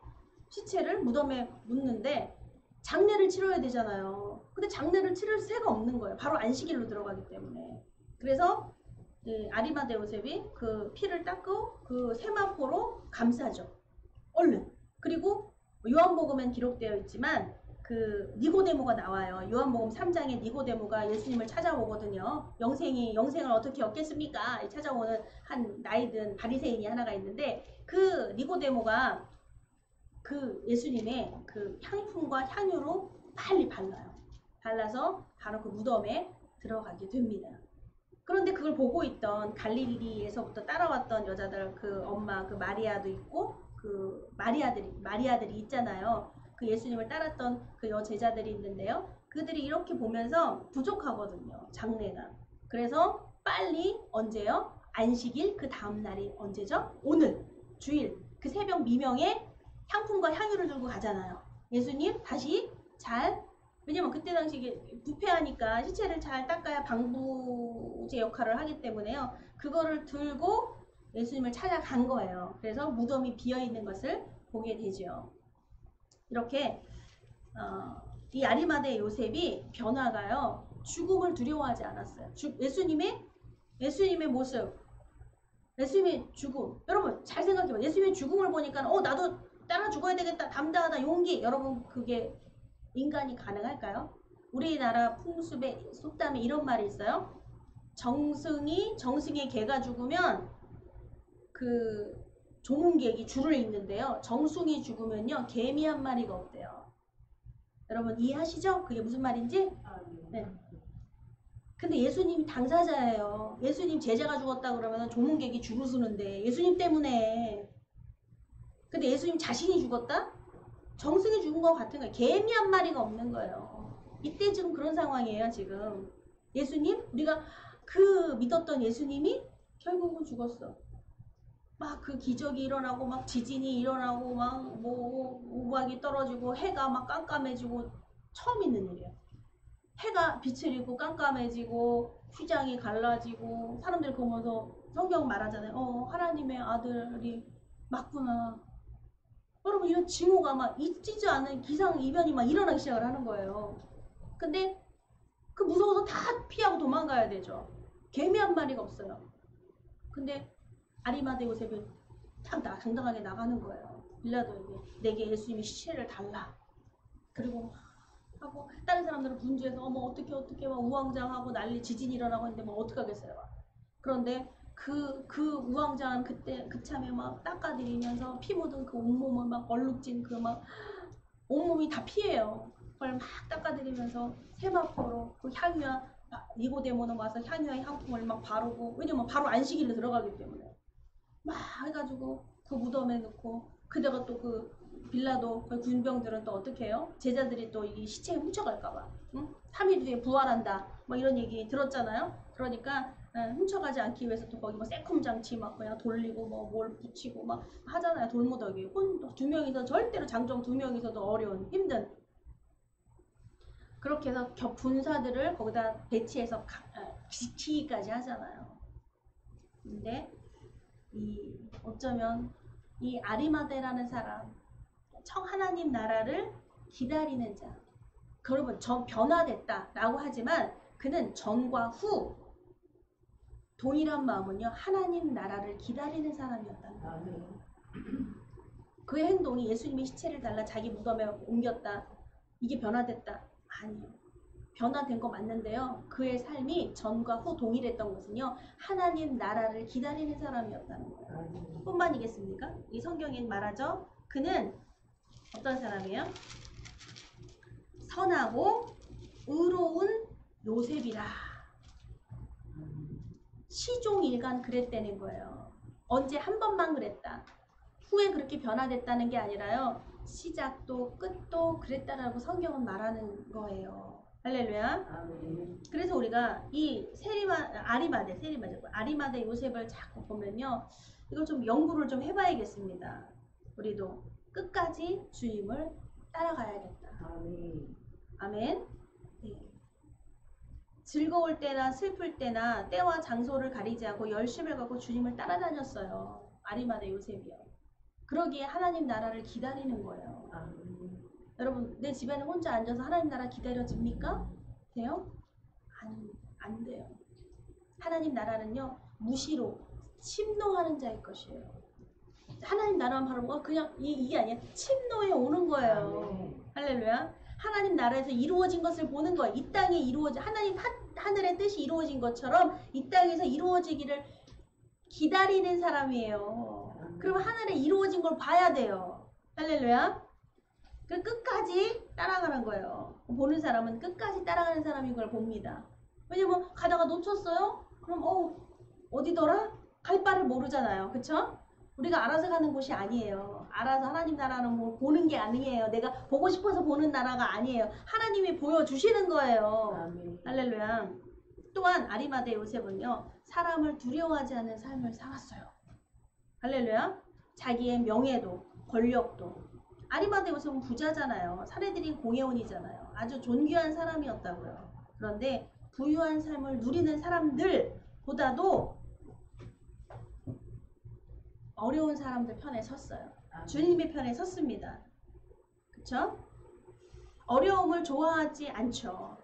시체를 무덤에 묻는데 장례를 치러야 되잖아요. 근데 장례를 치를 새가 없는 거예요. 바로 안식일로 들어가기 때문에. 그래서 아리마다 요셉이 그 피를 닦고 그 세마포로 감싸죠. 얼른. 그리고 요한복음엔 기록되어 있지만 그 니고데모가 나와요. 요한복음 3장에 니고데모가 예수님을 찾아오거든요. 영생을 어떻게 얻겠습니까? 찾아오는 한 나이든 바리새인이 하나가 있는데 그 니고데모가 그 예수님의 그 향품과 향유로 빨리 발라서 바로 그 무덤에 들어가게 됩니다. 그런데 그걸 보고 있던 갈릴리에서부터 따라왔던 여자들 그 엄마 그 마리아도 있고 그 마리아들이 있잖아요. 그 예수님을 따랐던 그 여제자들이 있는데요. 그들이 이렇게 보면서 부족하거든요. 장례가. 그래서 빨리 언제요? 안식일 그 다음 날이 언제죠? 오늘 주일 그 새벽 미명에 향품과 향유를 들고 가잖아요. 예수님 다시 왜냐면 그때 당시 부패하니까 시체를 잘 닦아야 방부제 역할을 하기 때문에요. 그거를 들고 예수님을 찾아간 거예요. 그래서 무덤이 비어있는 것을 보게 되죠. 이렇게 이 아리마다의 요셉이 변화가요. 죽음을 두려워하지 않았어요. 예수님의 모습, 예수님의 죽음. 여러분 잘 생각해봐요. 예수님의 죽음을 보니까 나도 따라 죽어야 되겠다. 담대하다. 용기. 여러분 그게 인간이 가능할까요? 우리나라 풍습에 속담에 이런 말이 있어요. 정승의 개가 죽으면 그 조문객이 줄을 잇는데요. 정승이 죽으면요. 개미 한 마리가 없대요. 여러분 이해하시죠? 그게 무슨 말인지? 네. 근데 예수님이 당사자예요. 예수님 제자가 죽었다 그러면 조문객이 줄을 서는데 예수님 때문에. 근데 예수님 자신이 죽었다? 정승이 죽은 것 같은 거예요. 개미 한 마리가 없는 거예요. 이때 지금 그런 상황이에요. 지금 예수님 우리가 그 믿었던 예수님이 결국은 죽었어. 막 그 기적이 일어나고 막 지진이 일어나고 막 우박이 떨어지고 해가 막 깜깜해지고 처음 있는 일이에요. 해가 빛을 잃고 깜깜해지고 휘장이 갈라지고 사람들이 보면서 성경 말하잖아요. 하나님의 아들이 맞구나. 여러분 이런 징후가 막 있지도 않은 기상 이변이 막 일어나기 시작을 하는 거예요. 근데 그 무서워서 다 피하고 도망가야 되죠. 개미 한 마리가 없어요. 근데 아리마대 요셉은 딱 당당하게 나가는 거예요. 빌라도에게 내게 예수님의 시체를 달라. 그리고 하고 다른 사람들은 분주해서 어머 어떻게 막 우왕좌왕하고 난리 지진이 일어나고 있는데 뭐 어떡하겠어요. 그런데 그 우왕좌왕 그때 그참에 막 닦아드리면서 피 묻은 그 온몸을 막 얼룩진 그 막 온몸이 다 피해요. 그걸 막 닦아드리면서 세마포로 그 향유와 니고데모는 와서 향유와 향품을 막 바르고 왜냐면 바로 안식일로 들어가기 때문에 막 해가지고 그 무덤에 넣고 그다가 또 그 빌라도 그 군병들은 또 어떻게 해요? 제자들이 또 이 시체 훔쳐갈까봐 응? 3일 뒤에 부활한다 뭐 이런 얘기 들었잖아요. 그러니까 훔쳐가지 않기 위해서 또 거기 뭐 세콤 장치 막 그냥 돌리고 뭐 뭘 붙이고 막 하잖아요. 돌무더기 두 명이서 절대로 장정 두 명이서도 어려운 힘든 그렇게 해서 군사들을 거기다 배치해서 지키기까지 하잖아요. 근데 어쩌면 이 아리마데라는 사람 하나님 나라를 기다리는 자 여러분 변화됐다라고 하지만 그는 전과 후 동일한 마음은요 하나님 나라를 기다리는 사람이었다는 거예요. 그의 행동이 예수님의 시체를 달라 자기 무덤에 옮겼다 이게 변화됐다 아니요. 변화된 거 맞는데요. 그의 삶이 전과 후 동일했던 것은요. 하나님 나라를 기다리는 사람이었다는 거예요. 뿐만이겠습니까? 이 성경에 말하죠. 그는 어떤 사람이에요? 선하고 의로운 요셉이라. 시종일관 그랬다는 거예요. 언제 한 번만 그랬다. 후에 그렇게 변화됐다는 게 아니라요. 시작도 끝도 그랬다라고 성경은 말하는 거예요. 할렐루야. 그래서 우리가 이 아리마대 요셉을 자꾸 보면요. 이걸 좀 연구를 좀 해봐야겠습니다. 우리도 끝까지 주님을 따라가야겠다. 아멘. 네. 즐거울 때나 슬플 때나 때와 장소를 가리지 않고 열심을 갖고 주님을 따라다녔어요. 아리마대 요셉이요. 그러기에 하나님 나라를 기다리는 거예요. 여러분 내 집에는 혼자 앉아서 하나님 나라 기다려집니까? 돼요? 안 돼요. 하나님 나라는요 무시로 침노하는 자의 것이에요. 하나님 나라만 바라보고 그냥 이게 아니야. 침노에 오는 거예요. 할렐루야. 하나님 나라에서 이루어진 것을 보는 거예요. 이 땅에 이루어진 하나님 하늘의 뜻이 이루어진 것처럼 이 땅에서 이루어지기를 기다리는 사람이에요. 그럼 하늘에 이루어진 걸 봐야 돼요. 할렐루야. 그 끝까지 따라가는 거예요. 보는 사람은 끝까지 따라가는 사람인 걸 봅니다. 왜냐면 가다가 놓쳤어요? 그럼 어디더라? 갈 바를 모르잖아요. 그쵸? 우리가 알아서 가는 곳이 아니에요. 알아서 하나님 나라는 뭐 보는 게 아니에요. 내가 보고 싶어서 보는 나라가 아니에요. 하나님이 보여주시는 거예요. 아멘. 할렐루야. 또한 아리마대 요셉은요. 사람을 두려워하지 않는 삶을 살았어요. 할렐루야. 자기의 명예도 권력도 아리마대 요셉은 부자잖아요. 사내들인 공회원이잖아요. 아주 존귀한 사람이었다고요. 그런데 부유한 삶을 누리는 사람들보다도 어려운 사람들 편에 섰어요. 주님의 편에 섰습니다. 그쵸? 어려움을 좋아하지 않죠.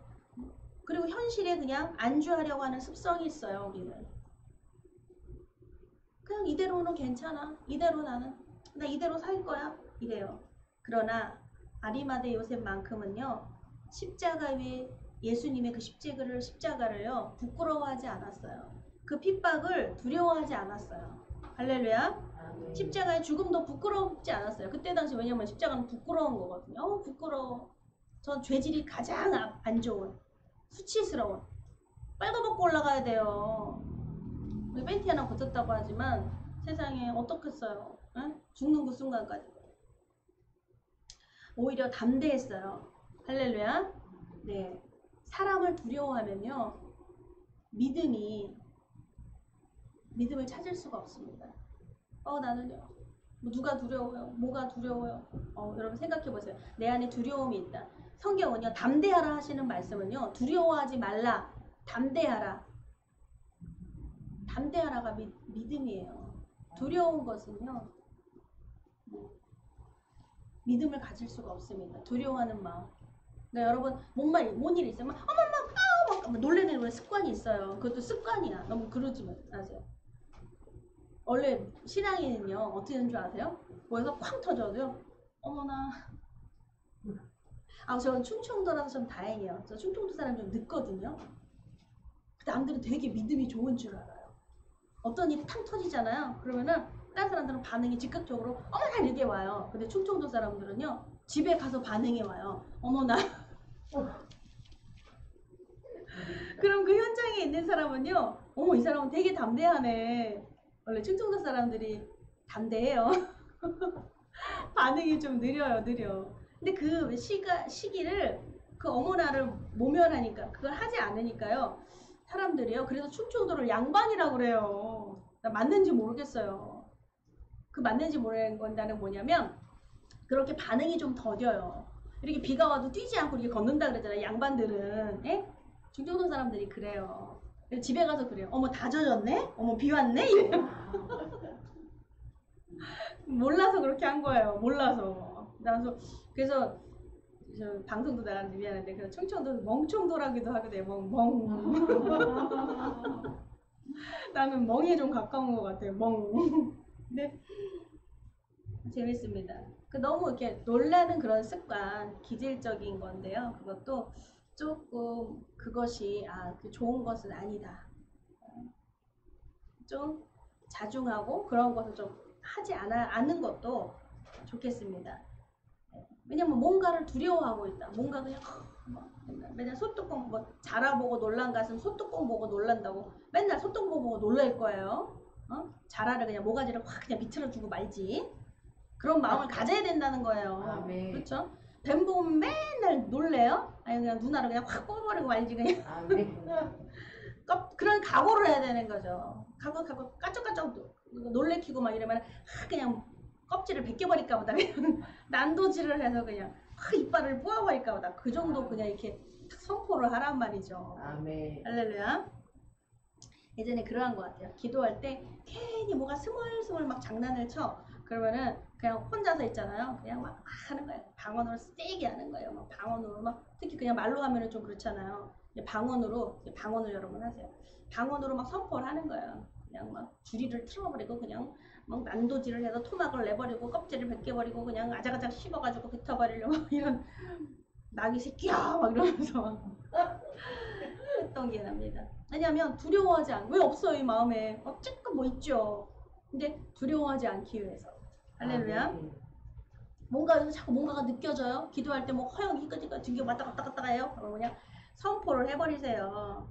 그리고 현실에 그냥 안주하려고 하는 습성이 있어요. 우리는. 그냥 이대로는 괜찮아. 이대로 나 이대로 살 거야. 이래요. 그러나 아리마대 요셉만큼은요. 십자가 위에 예수님의 그 십자가를요. 부끄러워하지 않았어요. 그 핍박을 두려워하지 않았어요. 할렐루야. 십자가의 죽음도 부끄럽지 않았어요. 그때 당시 왜냐면 십자가는 부끄러운 거거든요. 부끄러워. 전 죄질이 가장 안 좋은 수치스러운 빨가벗고 올라가야 돼요. 팬티 하나 벗었다고 하지만 세상에 어떻겠어요. 응? 죽는 그 순간까지 오히려 담대했어요. 할렐루야. 네, 사람을 두려워하면요 믿음을 찾을 수가 없습니다. 나는요 누가 두려워요? 뭐가 두려워요? 여러분 생각해 보세요. 내 안에 두려움이 있다. 성경은요, 담대하라 하시는 말씀은요, 두려워하지 말라, 담대하라. 담대하라가 믿음이에요. 두려운 것은요, 믿음을 가질 수가 없습니다. 두려워하는 마음. 그러니까 여러분, 뭔 일이 있어요? 어머머, 놀래는 습관이 있어요. 그것도 습관이야. 너무 그러지 마세요. 원래 신앙인은요, 어떻게 되는 줄 아세요? 뭐에서 쾅 터져도요, 어머나. 저는 충청도라서 좀 다행이에요. 저 충청도 사람 좀 늦거든요. 남들은 되게 믿음이 좋은 줄 알아요. 어떤 일이 탕 터지잖아요. 그러면은 다른 사람들은 반응이 즉각적으로 어머나 이렇게 와요. 근데 충청도 사람들은요, 집에 가서 반응이 와요. 어머나. 그럼 그 현장에 있는 사람은요, 어머, 이 사람은 되게 담대하네. 원래 충청도 사람들이 담대해요. 반응이 좀 느려. 근데 그 시기를 그 어머나를 모면하니까, 그걸 하지 않으니까요, 사람들이요, 그래서 충청도를 양반이라고 그래요. 나 맞는지 모르겠어요. 그 맞는지 모르겠다는 뭐냐면, 그렇게 반응이 좀 더뎌요. 이렇게 비가 와도 뛰지 않고 이렇게 걷는다 그러잖아요. 양반들은. 예? 충청도 사람들이 그래요. 집에 가서 그래요. 어머, 다 젖었네? 어머, 비 왔네? 이래요. 몰라서 그렇게 한 거예요. 몰라서. 그래서 저 방송도 나가는데 미안한데, 그래서 충청도 멍청도라기도 하거든요. 멍. 나는 멍에 좀 가까운 것 같아요. 멍. 근데 재밌습니다. 너무 이렇게 놀라는 그런 습관, 기질적인 건데요. 그것도 조금 그것이 좋은 것은 아니다. 좀 자중하고 그런 것을 좀 하지 않는 것도 좋겠습니다. 왜냐면 뭔가를 두려워하고 있다. 뭔가 그냥 맨날 소뚜껑 자라보고 놀란 가슴 소뚜껑 보고 놀란다고 맨날 소뚜껑 보고 놀랄 거예요. 자라를 그냥 모가지를 확 그냥 비틀어주고 말지. 그런 마음을 가져야 된다는 거예요. 네. 그렇죠? 뱀 보면 맨날 놀래요? 아니 그냥 누나를 그냥 확 뽑아버리고 말지 그냥. 네. 그런 각오를 해야 되는 거죠. 각오 까쩍까쩍 놀래키고 막 이러면 그냥 껍질을 벗겨버릴까 보다 그냥 난도질을 해서 그냥 이빨을 뽑아버릴까 보다 그 정도 그냥 이렇게 선포를 하란 말이죠. 아멘. 할렐루야. 예전에 그러한 것 같아요. 기도할 때 괜히 뭐가 스멀스멀 막 장난을 쳐. 그러면은 그냥 혼자서 있잖아요. 그냥 막 하는 거예요. 방언으로 세게 하는 거예요. 막 방언으로 막 특히 그냥 말로 하면은 좀 그렇잖아요. 방언을 여러분 하세요. 방언으로 막 선포를 하는 거예요. 그냥 막 주리를 틀어버리고 그냥 막 난도질을 해서 토막을 내버리고 껍질을 벗겨버리고 그냥 아작아작 씹어가지고 뱉어버리려고 이런 나귀 새끼야 막 이러면서 했던 게 납니다. 왜냐하면 두려워하지 않고 왜 없어요 이 마음에 어쨌건 뭐 있죠. 근데 두려워하지 않기 위해서. 할렐루야. 뭔가 자꾸 뭔가가 느껴져요. 기도할 때 뭐 허영 히끗히끗 등겨 왔다 갔다 해요. 그러면 그냥 선포를 해버리세요.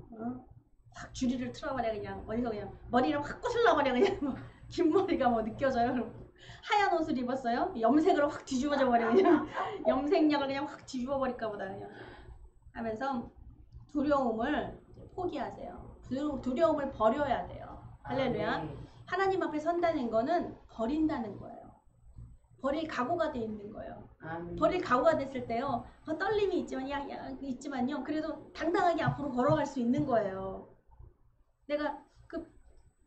확 주리를 틀어버려 그냥 어디서 그냥 머리를 확 꼬슬러버려 그냥 긴 머리가 뭐 느껴져요. 그럼 하얀 옷을 입었어요. 염색으로 확 뒤집어져 버려 그냥 염색약을 그냥 확 뒤집어 버릴까 보다 그냥 하면서 두려움을 포기하세요. 두려움을 버려야 돼요. 할렐루야. 하나님 앞에 선다는 거는 버린다는 거예요. 버릴 각오가 돼 있는 거예요. 버릴 각오가 됐을 때요. 떨림이 있지만요. 그래도 당당하게 앞으로 걸어갈 수 있는 거예요. 내가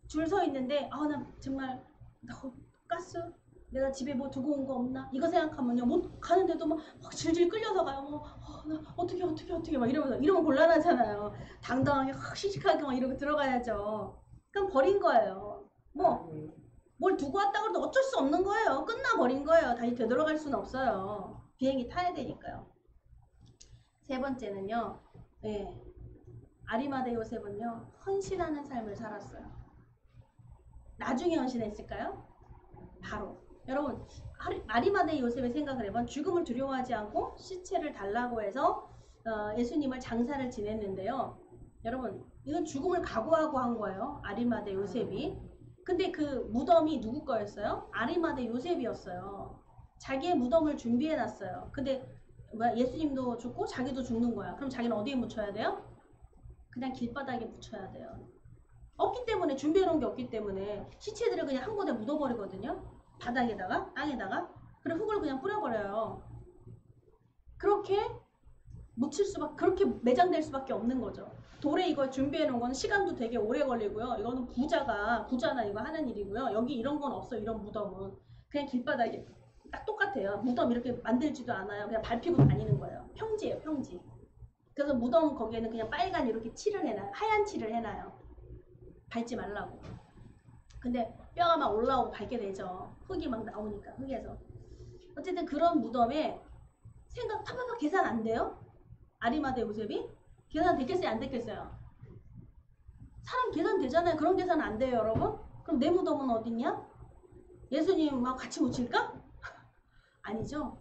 줄 서 있는데 나 정말 가스 내가 집에 뭐 두고 온 거 없나 이거 생각하면요 못 가는데도 막 질질 끌려서 가요. 나 어떻게 막 이러면 곤란하잖아요. 당당하게 확 씩씩하게 막 이러고 들어가야죠. 그럼 버린 거예요. 뭘 두고 왔다 그래도 어쩔 수 없는 거예요. 끝나버린 거예요. 다시 되돌아갈 수는 없어요. 비행기 타야 되니까요. 세 번째는요. 아리마대 요셉은요. 헌신하는 삶을 살았어요. 나중에 헌신했을까요? 바로. 여러분 아리마대 요셉의 생각을 해보면 죽음을 두려워하지 않고 시체를 달라고 해서 예수님을 장사를 지냈는데요. 여러분 이건 죽음을 각오하고 한 거예요. 아리마대 요셉이. 근데 그 무덤이 누구 거였어요? 아리마대 요셉이었어요. 자기의 무덤을 준비해놨어요. 근데 예수님도 죽고 자기도 죽는 거야. 그럼 자기는 어디에 묻혀야 돼요? 그냥 길바닥에 묻혀야 돼요. 없기 때문에 준비해놓은 게 없기 때문에 시체들을 그냥 한 곳에 묻어버리거든요. 바닥에다가 땅에다가 그리고 흙을 그냥 뿌려버려요. 그렇게 묻힐 수밖에 그렇게 매장될 수밖에 없는 거죠. 돌에 이거 준비해 놓은 거는 시간도 되게 오래 걸리고요. 이거는 부자나 이거 하는 일이고요. 여기 이런 건 없어요. 이런 무덤은 그냥 길바닥에 딱 똑같아요. 무덤 이렇게 만들지도 않아요. 그냥 밟히고 다니는 거예요. 평지예요, 평지. 그래서 무덤 거기에는 그냥 빨간 이렇게 칠을 해놔요. 하얀 칠을 해놔요. 밟지 말라고. 근데 뼈가 막 올라오고 밟게 되죠. 흙이 막 나오니까 흙에서. 어쨌든 그런 무덤에 파파파 계산 안 돼요? 아리마대 요셉이? 계산 됐겠어요? 안 됐겠어요? 사람 계산 되잖아요. 그런 계산 안 돼요, 여러분? 그럼 내 무덤은 어딨냐? 예수님하고 같이 묻힐까? 아니죠.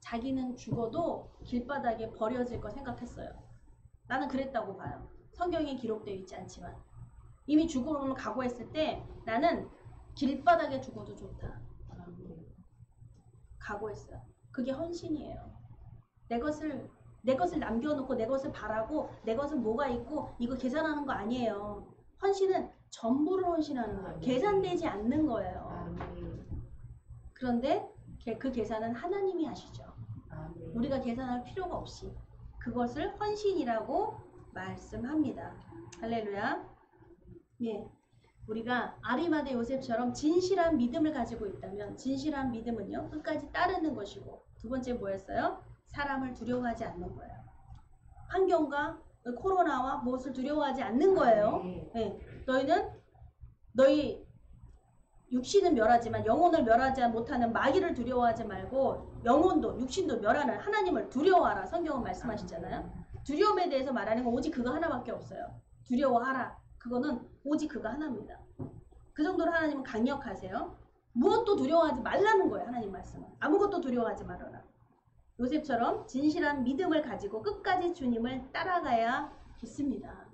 자기는 죽어도 길바닥에 버려질 거 생각했어요. 나는 그랬다고 봐요. 성경에 기록되어 있지 않지만 이미 죽음을 각오했을 때 나는 길바닥에 죽어도 좋다. 각오했어요. 그게 헌신이에요. 내 것을 남겨놓고 내 것을 바라고 내 것은 뭐가 있고 이거 계산하는 거 아니에요. 헌신은 전부를 헌신하는 거예요. 계산되지 않는 거예요. 그런데 그 계산은 하나님이 하시죠. 우리가 계산할 필요가 없이 그것을 헌신이라고 말씀합니다. 할렐루야. 예, 우리가 아리마대 요셉처럼 진실한 믿음을 가지고 있다면 진실한 믿음은요 끝까지 따르는 것이고 두 번째 뭐였어요? 사람을 두려워하지 않는 거예요. 환경과 코로나와 무엇을 두려워하지 않는 거예요. 예, 너희 육신은 멸하지만 영혼을 멸하지 못하는 마귀를 두려워하지 말고 영혼도 육신도 멸하는 하나님을 두려워하라. 성경은 말씀하시잖아요. 두려움에 대해서 말하는 건 오직 그거 하나밖에 없어요. 두려워하라. 그거는 오직 그거 하나입니다. 그 정도로 하나님은 강력하세요. 무엇도 두려워하지 말라는 거예요. 하나님 말씀은. 아무것도 두려워하지 말아라. 요셉처럼 진실한 믿음을 가지고 끝까지 주님을 따라가야겠습니다.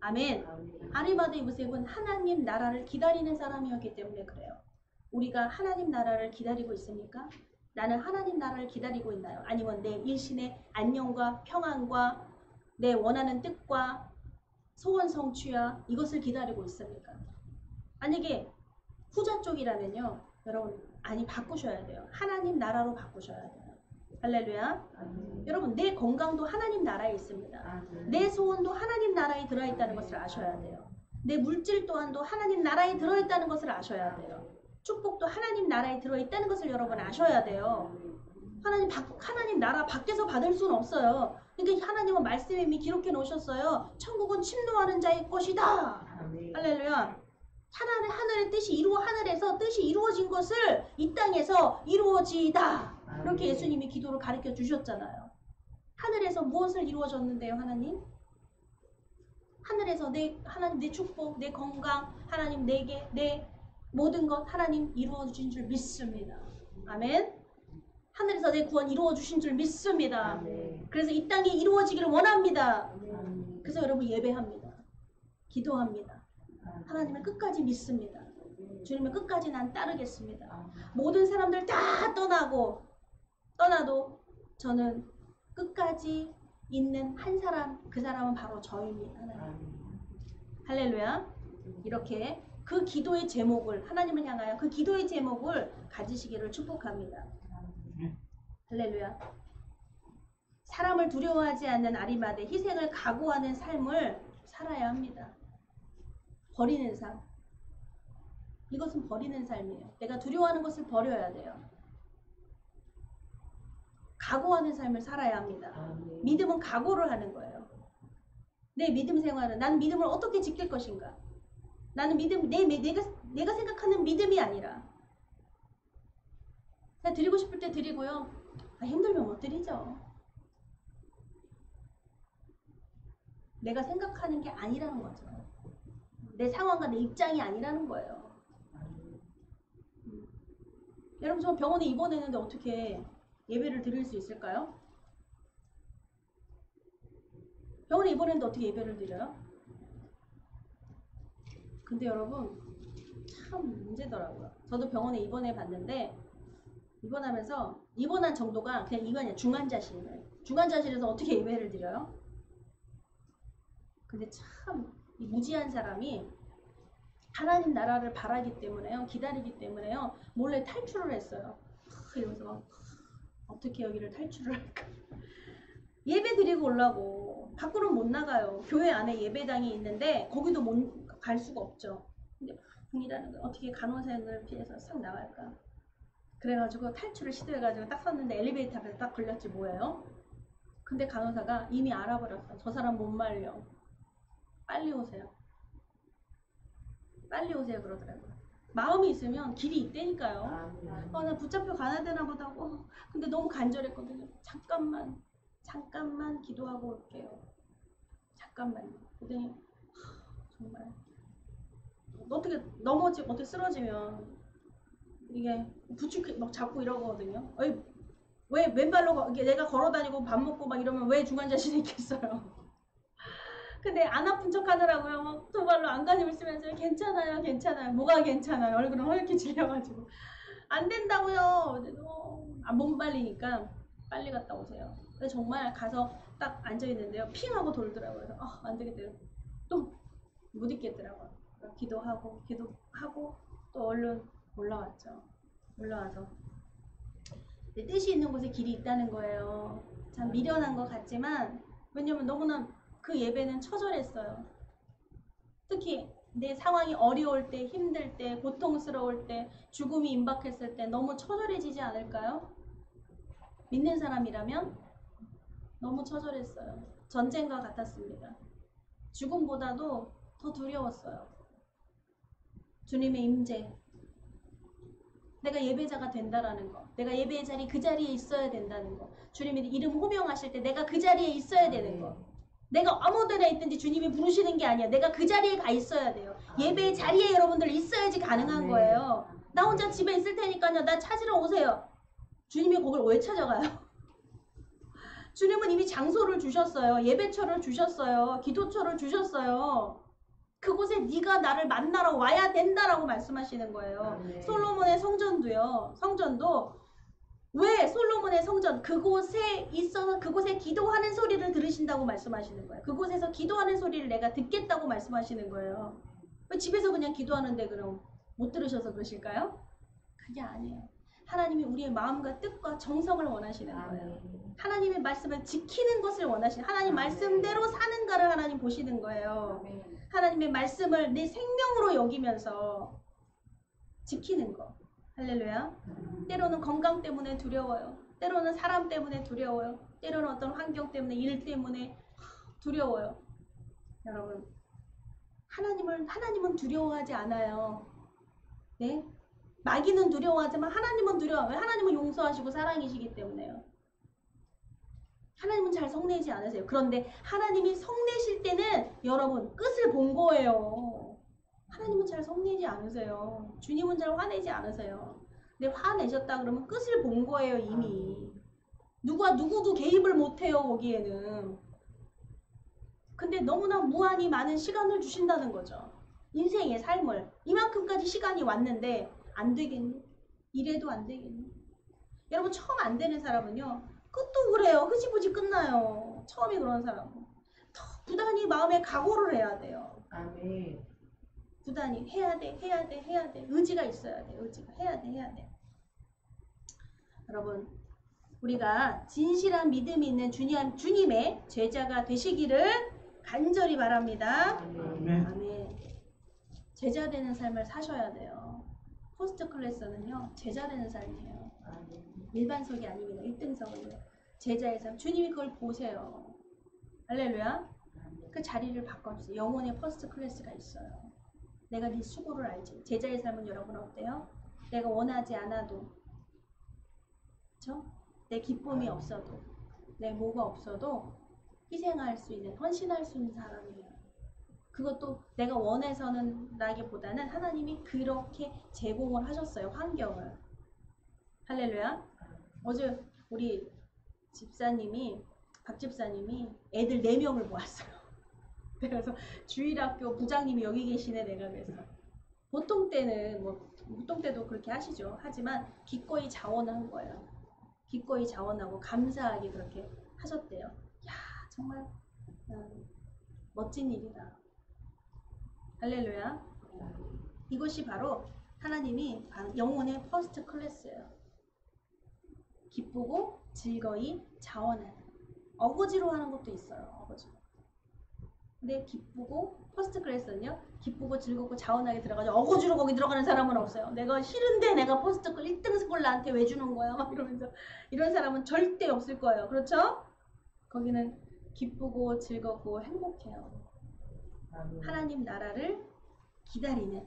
아멘. 아리마대 요셉은 하나님 나라를 기다리는 사람이었기 때문에 그래요. 우리가 하나님 나라를 기다리고 있습니까? 나는 하나님 나라를 기다리고 있나요? 아니면 내 일신의 안녕과 평안과 내 원하는 뜻과 소원 성취와 이것을 기다리고 있습니까? 만약에 후자 쪽이라면요. 여러분 바꾸셔야 돼요. 하나님 나라로 바꾸셔야 돼요. 할렐루야. 여러분 내 건강도 하나님 나라에 있습니다. 내 소원도 하나님 나라에 들어있다는 것을 아셔야 돼요. 내 물질 또한도 하나님 나라에 들어있다는 것을 아셔야 돼요. 축복도 하나님 나라에 들어있다는 것을 여러분 아셔야 돼요. 하나님 나라 밖에서 받을 수는 없어요. 그러니까 하나님은 말씀에 이미 기록해 놓으셨어요. 천국은 침노하는 자의 것이다. 할렐루야. 하늘의 뜻이 하늘에서 뜻이 이루어진 것을 이 땅에서 이루어지다. 그렇게 예수님이 기도를 가르쳐 주셨잖아요. 하늘에서 무엇을 이루어졌는데요, 하나님? 하늘에서 하나님 내 축복, 내 건강, 하나님 내게 내 모든 것 하나님 이루어 주신 줄 믿습니다. 아멘. 하늘에서 내 구원 이루어 주신 줄 믿습니다. 아멘. 그래서 이 땅에 이루어지기를 원합니다. 아멘. 그래서 여러분 예배합니다. 기도합니다. 하나님을 끝까지 믿습니다. 주님을 끝까지 난 따르겠습니다. 모든 사람들 다 떠나도 저는 끝까지 있는 한 사람, 그 사람은 바로 저입니다. 할렐루야. 이렇게 그 기도의 제목을 하나님을 향하여 그 기도의 제목을 가지시기를 축복합니다. 할렐루야. 사람을 두려워하지 않는 아리마대 희생을 각오하는 삶을 살아야 합니다. 버리는 삶. 이것은 버리는 삶이에요. 내가 두려워하는 것을 버려야 돼요. 각오하는 삶을 살아야 합니다. 믿음은 각오를 하는 거예요. 내 믿음 생활은 나는 믿음을 어떻게 지킬 것인가? 나는 믿음 내가 생각하는 믿음이 아니라 그냥 드리고 싶을 때 드리고요. 힘들면 못 드리죠. 내가 생각하는 게 아니라는 거죠. 내 상황과 내 입장이 아니라는 거예요. 여러분 저 병원에 입원했는데 어떻게 예배를 드릴 수 있을까요? 병원에 입원했는데 어떻게 예배를 드려요? 근데 여러분 참 문제더라고요. 저도 병원에 입원해 봤는데 입원하면서 입원한 정도가 그냥 이거냐 중환자실이에요. 중환자실에서 어떻게 예배를 드려요? 근데 참 이 무지한 사람이 하나님 나라를 바라기 때문에요. 기다리기 때문에요. 몰래 탈출을 했어요. 이러면서 어떻게 여기를 탈출을 할까? 예배 드리고 오려고. 밖으로 못 나가요. 교회 안에 예배당이 있는데 거기도 못 갈 수가 없죠. 근데 분이라는 건 어떻게 간호사를 피해서 싹 나갈까? 그래가지고 탈출을 시도해가지고 딱 섰는데 엘리베이터 앞에서 딱 걸렸지 뭐예요? 근데 간호사가 이미 알아버렸어. 저 사람 못 말려. 빨리 오세요. 빨리 오세요 그러더라고요. 마음이 있으면 길이 있다니까요. 나 붙잡혀 가야 되나 보다 하고. 근데 너무 간절했거든요. 잠깐만 기도하고 올게요. 잠깐만요. 그랬더니 정말 어떻게 넘어지고 어떻게 쓰러지면 이게 부축 막 잡고 이러거든요. 왜 왼발로 이게 내가 걸어다니고 밥 먹고 막 이러면 왜 중환 자신이 있겠어요. 근데 안 아픈 척 하더라고요. 막 두 발로 안간힘을 쓰면서 괜찮아요. 뭐가 괜찮아요. 얼굴은 허옇게 질려가지고 안 된다고요. 못 말리니까 빨리 갔다 오세요. 근데 정말 가서 딱 앉아 있는데요. 핑 하고 돌더라고요. 그래서 안 되겠대요. 또 못 있겠더라고요. 기도하고 또 얼른 올라왔죠. 올라와서 내 뜻이 있는 곳에 길이 있다는 거예요. 참 미련한 것 같지만 왜냐면 너무나 그 예배는 처절했어요. 특히 내 상황이 어려울 때, 힘들 때, 고통스러울 때, 죽음이 임박했을 때 너무 처절해지지 않을까요? 믿는 사람이라면 너무 처절했어요. 전쟁과 같았습니다. 죽음보다도 더 두려웠어요. 주님의 임재. 내가 예배자가 된다라는 거. 내가 예배의 자리 그 자리에 있어야 된다는 거. 주님의 이름 호명하실 때 내가 그 자리에 있어야 되는 거. 내가 아무 데나 있든지 주님이 부르시는 게 아니야. 내가 그 자리에 가 있어야 돼요. 예배의 자리에 여러분들 있어야지 가능한 거예요. 나 혼자 집에 있을 테니까요. 나 찾으러 오세요. 주님이 거길 왜 찾아가요? 주님은 이미 장소를 주셨어요. 예배처를 주셨어요. 기도처를 주셨어요. 그곳에 네가 나를 만나러 와야 된다라고 말씀하시는 거예요. 솔로몬의 성전도요. 성전도 왜 솔로몬의 성전 그곳에 있어서 그곳에 기도하는 소리를 들으신다고 말씀하시는 거예요. 그곳에서 기도하는 소리를 내가 듣겠다고 말씀하시는 거예요. 왜 집에서 그냥 기도하는데 그럼 못 들으셔서 그러실까요? 그게 아니에요. 하나님이 우리의 마음과 뜻과 정성을 원하시는 거예요. 하나님의 말씀을 지키는 것을 원하시는 하나님 말씀대로 사는가를 하나님 보시는 거예요. 하나님의 말씀을 내 생명으로 여기면서 지키는 거. 할렐루야. 때로는 건강 때문에 두려워요. 때로는 사람 때문에 두려워요. 때로는 어떤 환경 때문에 일 때문에 두려워요. 여러분 하나님은 두려워하지 않아요. 네? 마귀는 두려워하지만 하나님은 두려워해요. 하나님은 용서하시고 사랑이시기 때문에요. 하나님은 잘 성내지 않으세요. 그런데 하나님이 성내실 때는 여러분 끝을 본 거예요. 하나님은 잘 성내지 않으세요. 주님은 잘 화내지 않으세요. 근데 화내셨다 그러면 끝을 본 거예요 이미. 누구도 개입을 못해요 거기에는. 근데 너무나 무한히 많은 시간을 주신다는 거죠. 인생의 삶을. 이만큼까지 시간이 왔는데 안 되겠니? 이래도 안 되겠니? 여러분 처음 안 되는 사람은요. 끝도 그래요. 흐지부지 끝나요. 처음에 그런 사람은. 더 부단히 마음에 각오를 해야 돼요. 아멘. 부단히 해야 돼. 의지가 있어야 돼. 의지가 해야 돼. 여러분 우리가 진실한 믿음이 있는 주님의 제자가 되시기를 간절히 바랍니다. 아멘. 제자 되는 삶을 사셔야 돼요. 포스트 클래스는요. 제자 되는 삶이에요. 일반석이 아닙니다. 1등석은요. 제자의 삶. 주님이 그걸 보세요. 할렐루야. 그 자리를 바꿔주세요. 영혼의 퍼스트 클래스가 있어요. 내가 네 수고를 알지. 제자의 삶은 여러분 어때요? 내가 원하지 않아도 그쵸? 내 기쁨이 없어도 내 뭐가 없어도 희생할 수 있는 헌신할 수 있는 사람이에요. 그것도 내가 원해서는 나기보다는 하나님이 그렇게 제공을 하셨어요. 환경을. 할렐루야. 어제 우리 박 집사님이 애들 4명을 모았어요. 그래서 주일학교 부장님이 여기 계시네 내가 그래서. 보통 때도 그렇게 하시죠. 하지만 기꺼이 자원한 거예요. 기꺼이 자원하고 감사하게 그렇게 하셨대요. 야 정말 멋진 일이다. 할렐루야. 이것이 바로 하나님이 영혼의 퍼스트 클래스예요. 기쁘고 즐거이 자원하는. 어거지로 하는 것도 있어요. 어거지로. 근데 기쁘고 퍼스트 클래스는요. 기쁘고 즐겁고 자원하게 들어가죠. 어거지로 거기 들어가는 사람은 없어요. 내가 싫은데 내가 퍼스트 클 1등 스콜 나한테 왜 주는 거야? 막 이러면서 이런 사람은 절대 없을 거예요. 그렇죠? 거기는 기쁘고 즐겁고 행복해요. 하나님 나라를 기다리는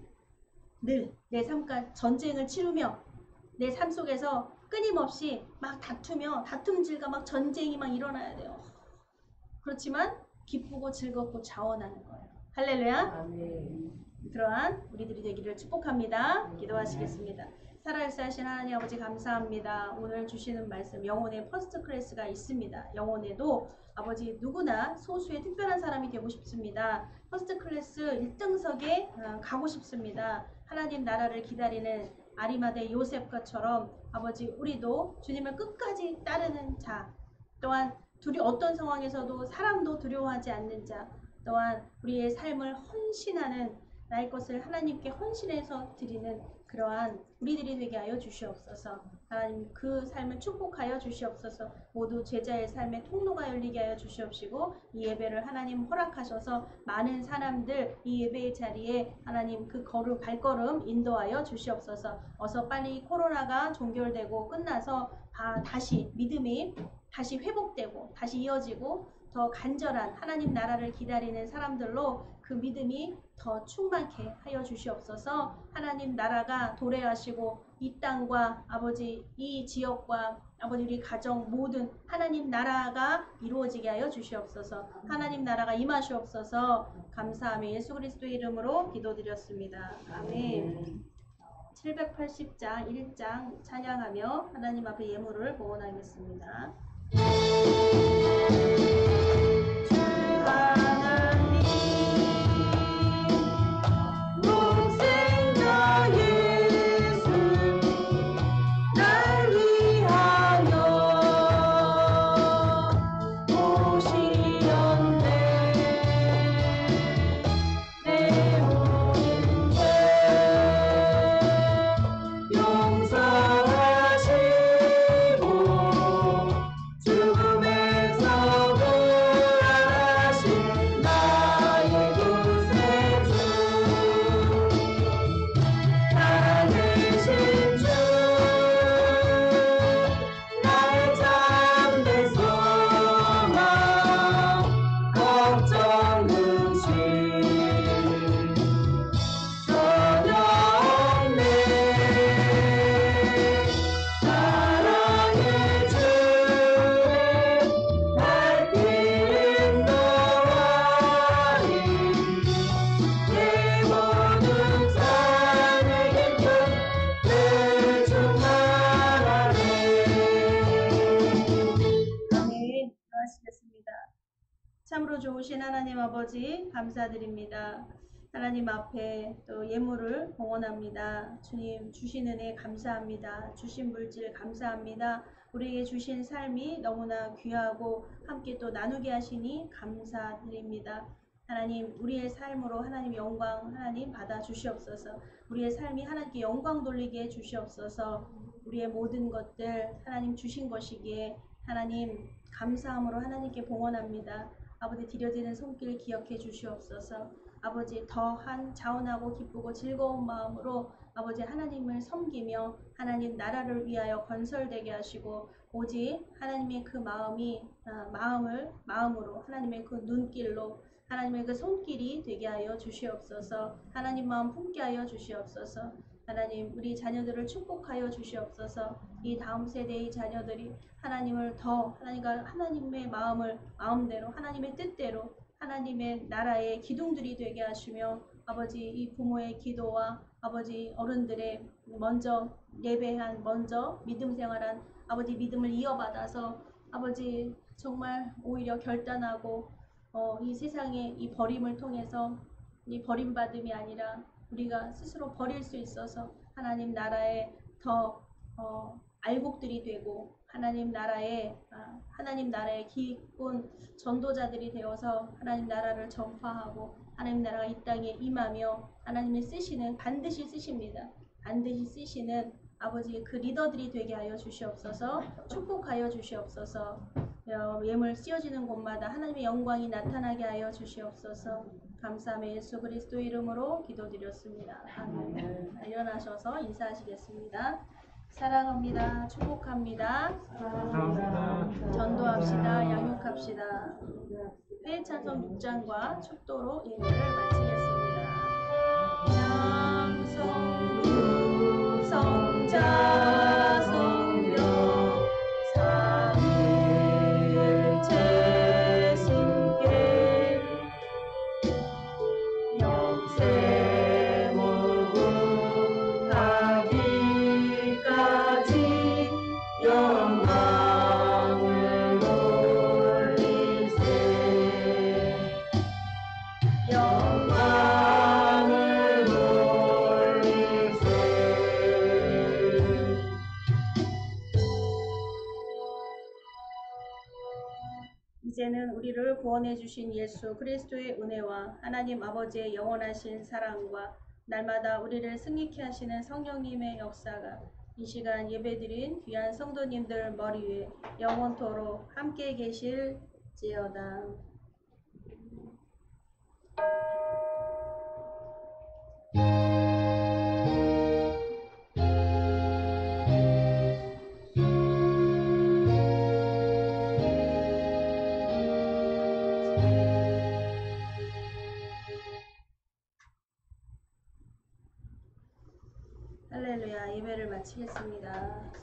늘 내 삶과 전쟁을 치르며 내 삶 속에서 끊임없이 막 다투며 다툼질과 막 전쟁이 막 일어나야 돼요. 그렇지만 기쁘고 즐겁고 자원하는 거예요. 할렐루야. 아멘. 그러한 우리들이 되기를 축복합니다. 기도하시겠습니다. 살아계신 하나님 아버지 감사합니다. 오늘 주시는 말씀 영혼의 퍼스트 클래스가 있습니다. 영혼에도 아버지 누구나 소수의 특별한 사람이 되고 싶습니다. 퍼스트 클래스 1등석에 가고 싶습니다. 하나님 나라를 기다리는 아리마대 요셉과처럼 아버지 우리도 주님을 끝까지 따르는 자, 또한 어떤 상황에서도 사람도 두려워하지 않는 자, 또한 우리의 삶을 헌신하는 나의 것을 하나님께 헌신해서 드리는 그러한 우리들이 되게 하여 주시옵소서. 하나님 그 삶을 축복하여 주시옵소서. 모두 제자의 삶의 통로가 열리게 하여 주시옵시고 이 예배를 하나님 허락하셔서 많은 사람들 이 예배의 자리에 하나님 그 발걸음 인도하여 주시옵소서. 어서 빨리 코로나가 종결되고 끝나서 다시 믿음이 다시 회복되고 다시 이어지고 더 간절한 하나님 나라를 기다리는 사람들로 그 믿음이 더 충만케 하여 주시옵소서. 하나님 나라가 도래하시고 이 땅과 아버지 이 지역과 아버지 우리 가정 모든 하나님 나라가 이루어지게 하여 주시옵소서. 하나님 나라가 임하시옵소서. 감사하며 예수 그리스도의 이름으로 기도드렸습니다. 아멘. 780장 1장 찬양하며 하나님 앞에 예물을 봉헌하겠습니다. 참으로 좋으신 하나님 아버지 감사드립니다. 하나님 앞에 또 예물을 봉헌합니다. 주님 주신 은혜 감사합니다. 주신 물질 감사합니다. 우리에게 주신 삶이 너무나 귀하고 함께 또 나누게 하시니 감사드립니다. 하나님 우리의 삶으로 하나님 영광 하나님 받아 주시옵소서. 우리의 삶이 하나님께 영광 돌리게 해 주시옵소서. 우리의 모든 것들 하나님 주신 것이기에 하나님 감사함으로 하나님께 봉헌합니다. 아버지 드려지는 손길 기억해 주시옵소서. 아버지 더한 자원하고 기쁘고 즐거운 마음으로 아버지 하나님을 섬기며 하나님 나라를 위하여 건설되게 하시고 오직 하나님의 그 마음으로 하나님의 그 눈길로 하나님의 그 손길이 되게 하여 주시옵소서. 하나님 마음 품게 하여 주시옵소서. 하나님 우리 자녀들을 축복하여 주시옵소서. 이 다음 세대의 자녀들이 하나님을 더 하나님의 마음대로 하나님의 뜻대로 하나님의 나라의 기둥들이 되게 하시며 아버지 이 부모의 기도와 아버지 어른들의 먼저 예배한 먼저 믿음 생활한 아버지 믿음을 이어받아서 아버지 정말 오히려 결단하고 이 세상의 이 버림을 통해서 이 버림받음이 아니라 우리가 스스로 버릴 수 있어서 하나님 나라에 더 알곡들이 되고 하나님 나라의 기쁜 전도자들이 되어서 하나님 나라를 전파하고 하나님 나라가 이 땅에 임하며 하나님이 반드시 쓰십니다. 반드시 쓰시는 아버지 그 리더들이 되게 하여 주시옵소서. 축복하여 주시옵소서. 예물 씌워지는 곳마다 하나님의 영광이 나타나게 하여 주시옵소서. 감사하며 예수 그리스도 이름으로 기도드렸습니다. 아멘. 일어나셔서 인사하시겠습니다. 사랑합니다. 축복합니다. 전도합시다. 양육합시다. 회찬성 6장과 축도로 예배를 마치겠습니다. 양성부 성자 성령 삼위일체 신께 영세모고 가기까지 영광을 돌리세 영광을 돌리세. 이제는 우리를 구원해 주신 예수 그리스도의 은혜와 하나님 아버지의 영원하신 사랑과 날마다 우리를 승리케 하시는 성령님의 역사가 이 시간 예배드린 귀한 성도님들 머리 위에 영원토록 함께 계실지어다. 할렐루야. 예배를 마치겠습니다.